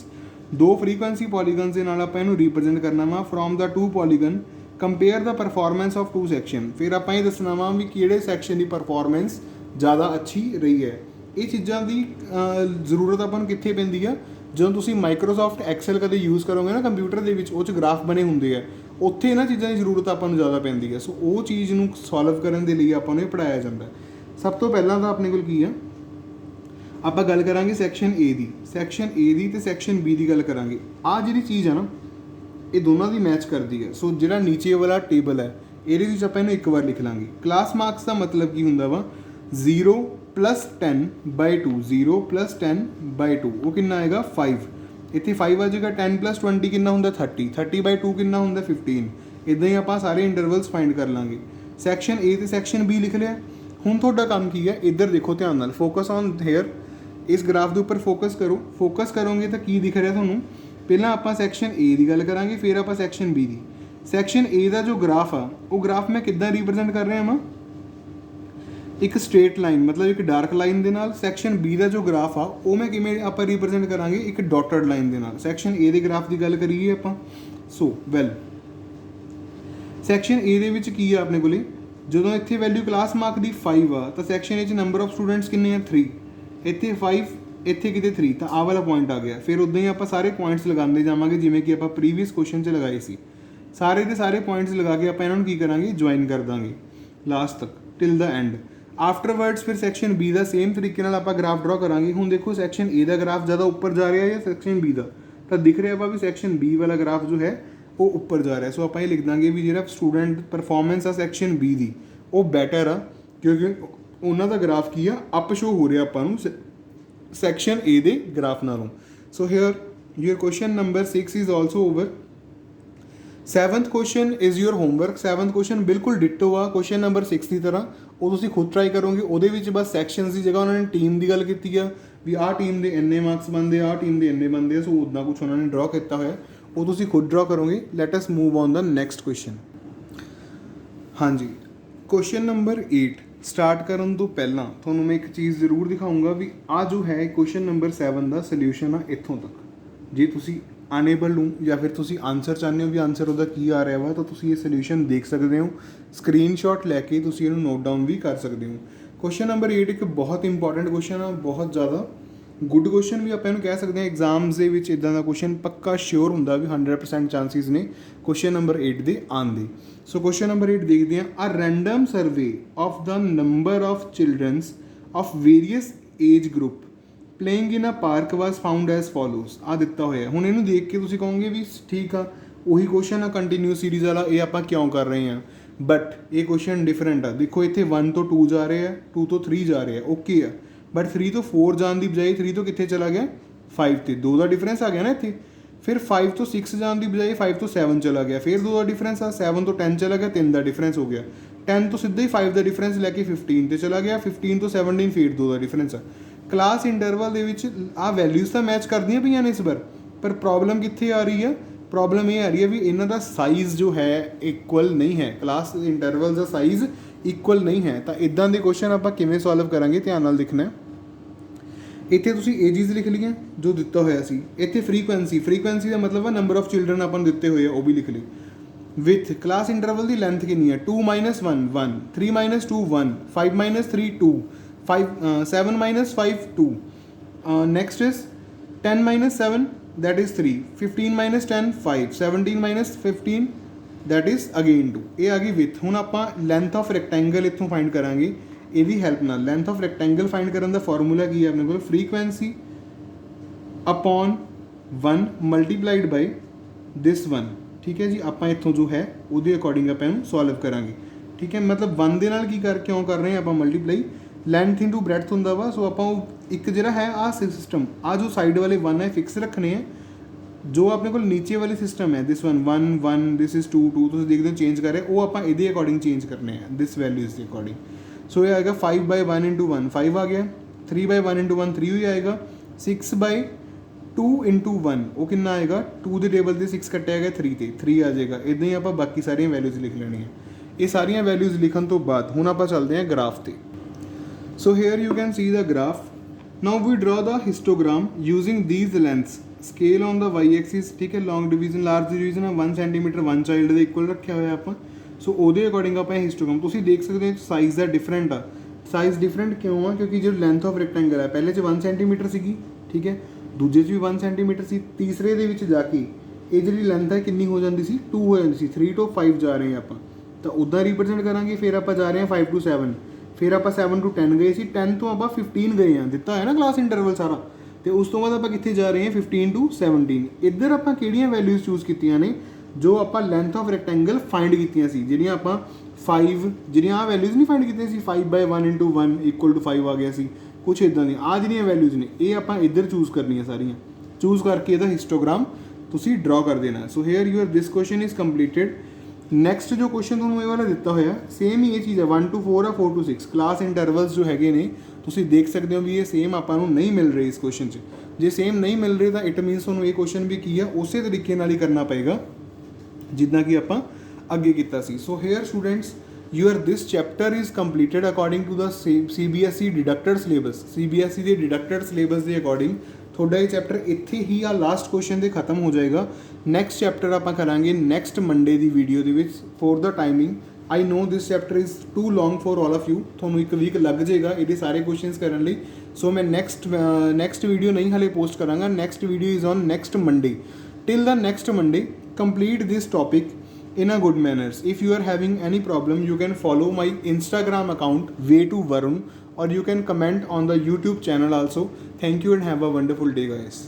ਦੋ ਫ੍ਰੀਕੁਐਂਸੀ ਪੋਲੀਗਨਸ ਦੇ ਨਾਲ ਆਪਾਂ ਇਹਨੂੰ ਰਿਪਰੈਜ਼ੈਂਟ ਕਰਨਾ ਵਾ। From the two polygon compare the performance of two section. ਫਿਰ ਆਪਾਂ ਇਹ ਦੱਸਣਾ ਵਾ ਵੀ ਕਿਹੜੇ ਸੈਕਸ਼ਨ ਦੀ ਪਰਫਾਰਮੈਂਸ ਜ਼ਿਆਦਾ ਅੱਛੀ ਰਹੀ ਹੈ। ਇਹ ਚੀਜ਼ਾਂ ਦੀ ਜ਼ਰੂਰਤ ਆਪਾਂ ਨੂੰ ਕਿੱਥੇ ਪੈਂਦੀ ਆ, ਜਦੋਂ ਤੁਸੀਂ ਮਾਈਕਰੋਸਾਫਟ ਐਕਸਲ ਕਦੇ ਯੂਜ਼ ਕਰੋਗੇ ਨਾ ਕੰਪਿਊਟਰ ਦੇ ਵਿੱਚ, ਉਹ 'ਚ ਗ੍ਰਾਫ ਬਣੇ ਹੁੰਦੇ ਆ, ਉੱਥੇ ਇਹਨਾਂ ਚੀਜ਼ਾਂ ਦੀ ਜ਼ਰੂਰਤ ਆਪਾਂ ਨੂੰ ਜ਼ਿਆਦਾ ਪੈਂਦੀ ਹੈ। ਸੋ ਉਹ ਚੀਜ਼ ਨੂੰ ਸੋਲਵ ਕਰਨ ਦੇ ਲਈ ਆਪਾਂ ਨੂੰ ਇਹ ਪੜ੍ਹਾਇਆ ਜਾਂਦਾ। ਸਭ ਤੋਂ ਪਹਿਲਾਂ ਤਾਂ ਆਪਣੇ ਕੋਲ ਕੀ ਆ, ਆਪਾਂ ਗੱਲ ਕਰਾਂਗੇ section A the. Section A ਦੀ ਤੇ ਸੈਕਸ਼ਨ B ਦੀ ਗੱਲ ਕਰਾਂਗੇ। ਆਹ ਜਿਹੜੀ ਚੀਜ਼ ਆ ਨਾ, ਇਹ ਦੋਨਾਂ ਦੀ ਮੈਚ ਕਰਦੀ ਹੈ। ਸੋ ਜਿਹੜਾ ਨੀਚੇ ਵਾਲਾ ਟੇਬਲ ਹੈ ਇਹਦੇ ਵਿੱਚ ਆਪਾਂ ਇਹਨੂੰ ਇੱਕ ਵਾਰ ਲਿਖ ਲਾਂਗੇ। ਕਲਾਸ ਮਾਰਕਸ ਦਾ ਮਤਲਬ ਕੀ ਹੁੰਦਾ ਵਾ, 0 + 10/2, 0 + 10/2 ਉਹ ਕਿੰਨਾ ਆਏਗਾ 5। ਇੱਥੇ 5 ਆ ਜਾਏਗਾ। 10 + 20 ਕਿੰਨਾ ਹੁੰਦਾ 30, 30/2 ਕਿੰਨਾ ਹੁੰਦਾ 15। ਇੱਦਾਂ ਹੀ ਆਪਾਂ ਸਾਰੇ ਇੰਟਰਵਲਸ ਫਾਈਂਡ ਕਰ ਲਾਂਗੇ। ਸੈਕਸ਼ਨ A ਤੇ ਸੈਕਸ਼ਨ B ਲਿਖ ਲਿਆ। ਹੁਣ ਤੁਹਾਡਾ ਕੰਮ ਕੀ ਹੈ, ਇੱਧਰ ਦੇਖੋ ਧਿਆਨ ਨਾਲ, ਫੋਕਸ ਔਨ ਹੇਅਰ। ਇਸ ਗ੍ਰਾਫ ਦੇ ਉੱਪਰ ਫੋਕਸ ਕਰੋ। ਫੋਕਸ ਕਰੋਗੇ ਤਾਂ ਕੀ ਦਿਖ ਰਿਹਾ ਤੁਹਾਨੂੰ, ਪਹਿਲਾਂ ਆਪਾਂ ਸੈਕਸ਼ਨ A ਦੀ ਗੱਲ ਕਰਾਂਗੇ, ਫਿਰ ਆਪਾਂ section B the. Section A ਦਾ ਜੋ ਗ੍ਰਾਫ ਆ, ਉਹ ਗ੍ਰਾਫ ਮੈਂ ਕਿੱਦਾਂ ਰਿਪਰੈਜ਼ੈਂਟ ਕਰ ਰਿਹਾ ਹਾਂ, ਇੱਕ ਸਟ੍ਰੇਟ ਲਾਈਨ ਮਤਲਬ ਇੱਕ ਡਾਰਕ ਲਾਈਨ ਦੇ ਨਾਲ। ਸੈਕਸ਼ਨ B ਦਾ ਜੋ ਗ੍ਰਾਫ ਆ ਉਹ ਮੈਂ ਕਿਵੇਂ ਆਪਾਂ ਰਿਪਰੈਜ਼ੈਂਟ ਕਰਾਂਗੇ, ਇੱਕ ਡਾਟਡ ਲਾਈਨ ਦੇ ਨਾਲ। ਸੈਕਸ਼ਨ A ਦੇ ਗ੍ਰਾਫ ਦੀ ਗੱਲ ਕਰੀਏ ਆਪਾਂ। ਸੋ ਵੈਲ ਸੈਕਸ਼ਨ A ਦੇ ਵਿੱਚ ਕੀ ਆ ਆਪਣੇ ਕੋਲੇ, ਜਦੋਂ ਇੱਥੇ ਵੈਲਿਊ ਕਲਾਸ ਮਾਰਕ ਦੀ 5 ਆ ਤਾਂ ਸੈਕਸ਼ਨ A 'ਚ ਨੰਬਰ ਆਫ ਸਟੂਡੈਂਟਸ ਕਿੰਨੇ ਆ 3। ਇੱਥੇ 5 ਇੱਥੇ ਕਿਤੇ 3 ਤਾਂ ਆਹ ਵਾਲਾ ਪੁਆਇੰਟ ਆ ਗਿਆ। ਫਿਰ ਉੱਦਾਂ ਹੀ ਆਪਾਂ ਸਾਰੇ ਪੁਆਇੰਟਸ ਲਗਾਉਂਦੇ ਜਾਵਾਂਗੇ ਜਿਵੇਂ ਕਿ ਆਪਾਂ ਪ੍ਰੀਵੀਅਸ ਕੁਐਸਚਨ 'ਚ ਲਗਾਏ ਸੀ। ਸਾਰੇ ਦੇ ਸਾਰੇ ਪੁਆਇੰਟਸ ਲਗਾ ਕੇ ਆਪਾਂ ਇਹਨਾਂ ਨੂੰ ਕੀ ਕਰਾਂਗੇ, ਜੁਆਇਨ ਕਰ ਦਾਂਗੇ ਲਾਸਟ ਤੱਕ ਟਿਲ ਦ ਐਂਡ। ਆਫਟਰਵਰਡਸ ਫਿਰ ਸੈਕਸ਼ਨ ਬੀ ਦਾ ਸੇਮ ਤਰੀਕੇ ਨਾਲ ਆਪਾਂ ਗ੍ਰਾਫ ਡਰਾ ਕਰਾਂਗੇ। ਹੁਣ ਦੇਖੋ ਸੈਕਸ਼ਨ ਏ ਦਾ ਗ੍ਰਾਫ ਜ਼ਿਆਦਾ ਉੱਪਰ ਜਾ ਰਿਹਾ ਜਾਂ ਸੈਕਸ਼ਨ ਬੀ ਦਾ, ਤਾਂ ਦਿਖ ਰਿਹਾ ਵਾ ਵੀ ਸੈਕਸ਼ਨ ਬੀ ਵਾਲਾ ਗ੍ਰਾਫ ਜੋ ਹੈ ਉਹ ਉੱਪਰ ਜਾ ਰਿਹਾ। ਸੋ ਆਪਾਂ ਇਹ ਲਿਖ ਦਾਂਗੇ ਵੀ ਜਿਹੜਾ ਸਟੂਡੈਂਟ ਪਰਫਾਰਮੈਂਸ ਆ ਸੈਕਸ਼ਨ ਬੀ ਦੀ ਉਹ ਬੈਟਰ ਆ, ਕਿਉਂਕਿ ਉਹਨਾਂ ਦਾ ਗ੍ਰਾਫ ਕੀ ਆ, ਅਪ ਸ਼ੋ ਹੋ ਰਿਹਾ ਆਪਾਂ ਨੂੰ ਸੈਕਸ਼ਨ ਏ ਦੇ ਗ੍ਰਾਫ ਨਾਲੋਂ। So here your question number 6 is also over. 7th question is your homework. 7th question ਬਿਲਕੁਲ ਡਿਟੋ ਆ ਕੁਐਸਚਨ ਨੰਬਰ 6 ਦੀ ਤਰ੍ਹਾਂ, ਉਹ ਤੁਸੀਂ ਖੁਦ ਟਰਾਈ ਕਰੋਗੇ। ਉਹਦੇ ਵਿੱਚ ਬਸ ਸੈਕਸ਼ਨਸ ਦੀ ਜਗ੍ਹਾ ਉਹਨਾਂ ਨੇ ਟੀਮ ਦੀ ਗੱਲ ਕੀਤੀ ਆ ਵੀ ਆਹ ਟੀਮ ਦੇ ਇੰਨੇ ਮਾਰਕਸ ਬਣਦੇ ਆ, ਆਹ ਟੀਮ ਦੇ ਇੰਨੇ ਬਣਦੇ ਆ। ਸੋ ਉੱਦਾਂ ਕੁਛ ਉਹਨਾਂ ਨੇ ਡਰਾ ਕੀਤਾ ਹੋਇਆ, ਉਹ ਤੁਸੀਂ ਖੁਦ ਡਰਾ ਕਰੋਗੇ। Light us move on the next question. ਹਾਂਜੀ, ਕੁਐਸਚਨ ਨੰਬਰ 8 ਸਟਾਰਟ ਕਰਨ ਤੋਂ ਪਹਿਲਾਂ ਤੁਹਾਨੂੰ ਮੈਂ ਇੱਕ ਚੀਜ਼ ਜ਼ਰੂਰ ਦਿਖਾਊਂਗਾ ਵੀ ਆਹ ਜੋ ਹੈ ਕੁਐਸਚਨ ਨੰਬਰ 7 ਦਾ ਸੋਲਿਊਸ਼ਨ ਆ ਇੱਥੋਂ ਤੱਕ। ਜੇ ਤੁਸੀਂ ਅਨੇਬਲ ਨੂੰ ਜਾਂ ਫਿਰ ਤੁਸੀਂ ਆਨਸਰ ਚਾਹੁੰਦੇ ਹੋ ਵੀ ਆਨਸਰ ਉਹਦਾ ਕੀ ਆ ਰਿਹਾ ਵਾ, ਤਾਂ ਤੁਸੀਂ ਇਹ ਸੋਲਿਊਸ਼ਨ ਦੇਖ ਸਕਦੇ ਹੋ। ਸਕਰੀਨਸ਼ਾਟ ਲੈ ਕੇ ਤੁਸੀਂ ਇਹਨੂੰ ਨੋਟ ਡਾਊਨ ਵੀ ਕਰ ਸਕਦੇ ਹੋ। ਕੁਐਸਚਨ ਨੰਬਰ 8 ਇੱਕ ਬਹੁਤ ਇੰਪੋਰਟੈਂਟ ਕੁਐਸਚਨ ਆ, ਬਹੁਤ ਜ਼ਿਆਦਾ ਗੁੱਡ ਕੁਐਸਚਨ ਵੀ ਆਪਾਂ ਇਹਨੂੰ ਕਹਿ ਸਕਦੇ ਹਾਂ। ਐਗਜ਼ਾਮਸ ਦੇ ਵਿੱਚ ਇੱਦਾਂ ਦਾ ਕੁਐਸਚਨ ਪੱਕਾ ਸ਼ਿਓਰ ਹੁੰਦਾ ਵੀ 100% ਚਾਂਸਿਸ ਨੇ ਕੁਐਸਚਨ ਨੰਬਰ 8 ਦੇ ਆਉਣ ਦੇ। ਸੋ ਕੁਐਸਚਨ ਨੰਬਰ 8 ਦੇਖਦੇ ਹਾਂ। A random survey of the number of childrens of various age group playing in a park was found as follows. ਆ ਦਿੱਤਾ ਹੋਇਆ। ਹੁਣ ਇਹਨੂੰ ਦੇਖ ਕੇ ਤੁਸੀਂ ਕਹੋਗੇ ਵੀ ਠੀਕ ਆ, ਉਹੀ ਕੁਐਸਚਨ ਆ ਕੰਟੀਨਿਊ ਸੀਰੀਜ਼ ਵਾਲਾ, ਇਹ ਆਪਾਂ ਕਿਉਂ ਕਰ ਰਹੇ ਹਾਂ। ਬਟ ਇਹ ਕੁਐਸਚਨ ਡਿਫਰੈਂਟ ਆ। ਦੇਖੋ ਇੱਥੇ 1 ਤੋਂ 2 ਜਾ ਰਹੇ ਆ, 2 ਤੋਂ 3 ਜਾ ਰਹੇ ਆ, ਓਕੇ ਆ। ਬਟ 3 ਤੋਂ 4 ਜਾਣ ਦੀ ਬਜਾਏ 3 ਤੋਂ ਕਿੱਥੇ ਚਲਾ ਗਿਆ, 5 ਤੇ। 2 ਦਾ ਡਿਫਰੈਂਸ ਆ ਗਿਆ ਨਾ ਇੱਥੇ। ਫਿਰ 5 ਤੋਂ 6 ਜਾਣ ਦੀ ਬਜਾਏ 5 ਤੋਂ 7 ਚਲਾ ਗਿਆ, ਫਿਰ 2 ਦਾ ਡਿਫਰੈਂਸ ਆ। 7 ਤੋਂ 10 ਚਲਾ ਗਿਆ, 3 ਦਾ ਡਿਫਰੈਂਸ ਹੋ ਗਿਆ। 10 ਤੋਂ ਸਿੱਧਾ ਹੀ 5 ਦਾ ਡਿਫਰੈਂਸ ਲੈ ਕੇ 15 ਤੇ ਚਲਾ ਗਿਆ, 15 ਤੋਂ 17 ਫਿਰ 2 ਦਾ ਡਿਫਰੈਂਸ ਆ। ਕਲਾਸ ਇੰਟਰਵਲ ਦੇ ਵਿੱਚ ਆਹ ਵੈਲਿਊਜ਼ ਤਾਂ ਮੈਚ ਕਰਦੀਆਂ ਪਈਆਂ ਨੇ ਇਸ ਵਾਰ, ਪਰ ਪ੍ਰੋਬਲਮ ਕਿੱਥੇ ਆ ਰਹੀ ਆ, ਪ੍ਰੋਬਲਮ ਇਹ ਆ ਰਹੀ ਹੈ ਵੀ ਇਹਨਾਂ ਦਾ ਸਾਈਜ਼ ਜੋ ਹੈ ਇਕੁਅਲ ਨਹੀਂ ਹੈ। ਕਲਾਸ ਇੰਟਰਵਲ ਦਾ ਸਾਈਜ਼ ਇਕੁਅਲ ਨਹੀਂ ਹੈ। ਤਾਂ ਇਦਾਂ ਦੇ ਕੁਐਸਚਨ ਆਪਾਂ ਕਿਵੇਂ ਸੋਲਵ ਕਰਾਂਗੇ, ਧਿਆਨ ਨਾਲ ਦੇਖਣਾ। ਇੱਥੇ ਤੁਸੀਂ ਏਜਿਸ ਲਿਖ ਲਈਆਂ ਜੋ ਦਿੱਤਾ ਹੋਇਆ ਸੀ। ਇੱਥੇ ਫ੍ਰੀਕੁਐਂਸੀ ਦਾ ਮਤਲਬ ਆ ਨੰਬਰ ਆਫ ਚਿਲਡਰਨ ਆਪਾਂ ਨੂੰ ਦਿੱਤੇ ਹੋਏ ਆ, ਉਹ ਵੀ ਲਿਖ ਲਈ। With class interval the length ਕਿੰਨੀ ਹੈ, 2 - 1 1, 3 - 2 1, 5 - 3 2, 7 - 5 2, next is 10 - 7 that is 3, 15 - 10 5, 17 - 15 that is again 2। ਇਹ ਆ ਗਈ ਵਿਥ। ਹੁਣ ਆਪਾਂ ਲੈਂਥ ਆਫ ਰੈਕਟੈਂਗਲ ਇੱਥੋਂ ਫਾਈਂਡ ਕਰਾਂਗੇ ਇਹਦੀ ਹੈਲਪ ਨਾਲ। ਲੈਂਥ ਆਫ ਰੈਕਟੈਂਗਲ ਫਾਈਂਡ ਕਰਨ ਦਾ ਫਾਰਮੂਲਾ ਕੀ ਹੈ ਆਪਣੇ ਕੋਲ, ਫ੍ਰੀਕੁਐਂਸੀ ਅਪੋਨ 1 ਮਲਟੀਪਲਾਈਡ ਬਾਈ ਦਿਸ 1। ਠੀਕ ਹੈ ਜੀ, ਆਪਾਂ ਇੱਥੋਂ ਜੋ ਹੈ ਉਹਦੇ ਅਕੋਰਡਿੰਗ ਆਪਾਂ ਇਹਨੂੰ ਸੋਲਵ ਕਰਾਂਗੇ। ਠੀਕ ਹੈ, ਮਤਲਬ 1 ਦੇ ਨਾਲ ਕੀ ਕਿਉਂ ਕਰ ਰਹੇ ਹਾਂ ਆਪਾਂ, ਮਲਟੀਪਲਾਈ ਲੈਂਥ ਇੰਟੂ ਬ੍ਰੈਡਥ ਹੁੰਦਾ ਵਾ। ਸੋ ਆਪਾਂ ਉਹ ਇੱਕ ਜਿਹੜਾ ਹੈ ਆਹ ਸਿਸਟਮ, ਆਹ ਜੋ ਸਾਈਡ ਵਾਲੇ 1 ਹੈ ਫਿਕਸ ਰੱਖਣੇ ਆ। ਜੋ ਆਪਣੇ ਕੋਲ ਨੀਚੇ ਵਾਲੀ ਸਿਸਟਮ ਹੈ ਦਿਸ 1 1 1, ਦਿਸ ਇਜ਼ 2 2, ਤੁਸੀਂ ਦੇਖਦੇ ਹੋ ਚੇਂਜ ਕਰ ਰਹੇ, ਉਹ ਆਪਾਂ ਇਹਦੇ ਅਕੋਰਡਿੰਗ ਚੇਂਜ ਕਰਨੇ ਆ, ਦਿਸ ਵੈਲਿਊਜ਼ ਦੇ ਅਕੋਰਡਿੰਗ। ਸੋ ਇਹ ਆਏਗਾ 5/1 × 1 5 ਆ ਗਿਆ, 3/1 × 1 3 ਹੀ ਆਏਗਾ, 6/2 × 1 ਉਹ ਕਿੰਨਾ ਆਏਗਾ, 2 ਦੇ ਟੇਬਲ 'ਤੇ 6 ਕੱਟਿਆ ਗਿਆ 3 ਤੇ 3 ਆ ਜਾਏਗਾ। ਇੱਦਾਂ ਹੀ ਆਪਾਂ ਬਾਕੀ ਸਾਰੀਆਂ ਵੈਲਿਊਜ਼ ਲਿਖ ਲੈਣੀਆਂ। ਇਹ ਸਾਰੀਆਂ ਵੈਲਿਊਜ਼ ਲਿਖਣ ਤੋਂ ਬਾਅਦ ਹੁਣ ਆਪਾਂ ਚੱਲਦੇ ਹਾਂ ਗ੍ਰਾਫ 'ਤੇ। So here you can see the graph. Now we draw the histogram using these lengths. Scale on the Y axis, ਠੀਕ ਹੈ। ਲੌਂਗ ਡਿਵੀਜ਼ਨ ਲਾਰਜ ਡਿਵੀਜ਼ਨ ਆ 1 ਸੈਂਟੀਮੀਟਰ 1 ਚਾਈਲਡ ਦੇ ਇਕੁਅਲ ਰੱਖਿਆ ਹੋਇਆ ਆਪਾਂ। ਸੋ ਉਹਦੇ ਅਕੋਰਡਿੰਗ ਆਪਾਂ ਇਹ ਹਿਸਟੋਗ੍ਰਾਮ ਤੁਸੀਂ ਦੇਖ ਸਕਦੇ ਹੋ ਸਾਈਜ਼ ਦਾ ਡਿਫਰੈਂਟ ਆ। ਸਾਈਜ਼ ਡਿਫਰੈਂਟ ਕਿਉਂ ਆ, ਕਿਉਂਕਿ ਜੋ ਲੈਂਥ ਆਫ ਰੈਕਟੈਂਗਲ ਹੈ ਪਹਿਲੇ 'ਚ 1 ਸੈਂਟੀਮੀਟਰ ਸੀਗੀ, ਠੀਕ ਹੈ, ਦੂਜੇ 'ਚ ਵੀ 1 ਸੈਂਟੀਮੀਟਰ ਸੀ, ਤੀਸਰੇ ਦੇ ਵਿੱਚ ਜਾ ਕੇ ਇਹ ਜਿਹੜੀ ਲੈਂਥ ਹੈ ਕਿੰਨੀ ਹੋ ਜਾਂਦੀ ਸੀ, 2 ਹੋ ਜਾਂਦੀ ਸੀ। 3 ਤੋਂ 5 ਜਾ ਰਹੇ ਹਾਂ ਆਪਾਂ, ਤਾਂ ਉੱਦਾਂ ਰਿਪਰੈਜ਼ੈਂਟ ਕਰਾਂਗੇ। ਫਿਰ ਆਪਾਂ ਜਾ ਰਹੇ ਹਾਂ 5 ਤੋਂ 7, ਫਿਰ ਆਪਾਂ 7 ਤੋਂ 10 ਗਏ ਸੀ, 10 ਤੋਂ ਆਪਾਂ 15 ਗਏ ਹਾਂ, ਦਿੱਤਾ ਹੈ ਨਾ ਕਲਾਸ ਇੰਟਰਵਲ ਸਾਰਾ। ਤੇ ਉਸ ਤੋਂ ਬਾਅਦ ਆਪਾਂ ਕਿੱਥੇ ਜਾ ਰਹੇ ਹਾਂ 15 ਤੋਂ 17। ਇੱਧਰ ਆਪਾਂ ਕਿਹੜੀਆਂ ਵੈਲਿਊਜ਼ ਚੂਜ਼ ਕੀਤੀਆਂ ਨੇ, ਜੋ ਆਪਾਂ ਲੈਂਥ ਆਫ ਰੈਕਟੈਂਗਲ ਫਾਈਂਡ ਕੀਤੀਆਂ ਸੀ, ਜਿਹੜੀਆਂ ਆਪਾਂ 5 ਜਿਹੜੀਆਂ ਆਹ ਵੈਲਿਊਜ਼ ਨਹੀਂ ਫਾਈਂਡ ਕੀਤੀਆਂ ਸੀ, 5/1 × 1 = 5 ਆ ਗਿਆ ਸੀ, ਕੁਛ ਇੱਦਾਂ ਦੀਆਂ ਆਹ ਜਿਹੜੀਆਂ ਵੈਲਿਊਜ਼ ਨੇ ਇਹ ਆਪਾਂ ਇੱਧਰ ਚੂਜ਼ ਕਰਨੀਆਂ ਸਾਰੀਆਂ। ਚੂਜ਼ ਕਰਕੇ ਇਹਦਾ ਹਿਸਟੋਗ੍ਰਾਮ ਤੁਸੀਂ ਡਰਾ ਕਰ ਦੇਣਾ। So here your this question is completed. Next ਜੋ ਕੁਐਸਚਨ ਤੁਹਾਨੂੰ ਇਹ ਵਾਲਾ ਦਿੱਤਾ ਹੋਇਆ ਸੇਮ ਹੀ ਇਹ ਚੀਜ਼ ਹੈ, 1 ਤੋਂ 4 ਆ, 4 ਤੋਂ 6 ਕਲਾਸ ਇੰਟਰਵਲਸ ਜੋ ਹੈਗੇ ਨੇ ਤੁਸੀਂ ਦੇਖ ਸਕਦੇ ਹੋ ਵੀ ਇਹ ਸੇਮ ਆਪਾਂ ਨੂੰ ਨਹੀਂ ਮਿਲ ਰਹੇ ਇਸ ਕੁਐਸਚਨ 'ਚ। ਜੇ ਸੇਮ ਨਹੀਂ ਮਿਲ ਰਹੇ ਤਾਂ ਇਟ ਮੀਨਸ ਤੁਹਾਨੂੰ ਇਹ ਕੁਐਸਚਨ ਵੀ ਕੀ ਆ ਉਸੇ ਤਰੀਕੇ ਨਾਲ ਹੀ ਕਰਨਾ ਪਏਗਾ ਜਿੱਦਾਂ ਕਿ ਆਪਾਂ ਅੱਗੇ ਕੀਤਾ ਸੀ। So here students your this chapter is completed according to the CBSE deducted syllabus. CBSE ਦੇ ਡਿਡਕਟਡ ਸਿਲੇਬਸ ਦੇ ਅਕੋਰਡਿੰਗ ਤੁਹਾਡਾ ਇਹ ਚੈਪਟਰ ਇੱਥੇ ਹੀ ਆ ਲਾਸਟ ਕੁਐਸਚਨ ਦੇ ਖਤਮ ਹੋ ਜਾਏਗਾ। ਨੈਕਸਟ ਚੈਪਟਰ ਆਪਾਂ ਕਰਾਂਗੇ ਨੈਕਸਟ ਮੰਡੇ ਦੀ ਵੀਡੀਓ ਦੇ ਵਿੱਚ। For the timing I know this chapter is too long for all of you, ਤੁਹਾਨੂੰ 1 ਵੀਕ ਲੱਗ ਜਾਏਗਾ ਇਹਦੇ ਸਾਰੇ ਕੁਐਸਚਨਸ ਕਰਨ ਲਈ। सो मैं नेक्स्ट वीडियो नहीं हाले पोस्ट करांगा. Next video is on next Monday. Till the next Monday complete this topic in a good manners. If you are having any problem, you can follow my Instagram account way to Varun, or you can comment on the YouTube channel also. Thank you and have a wonderful day, guys.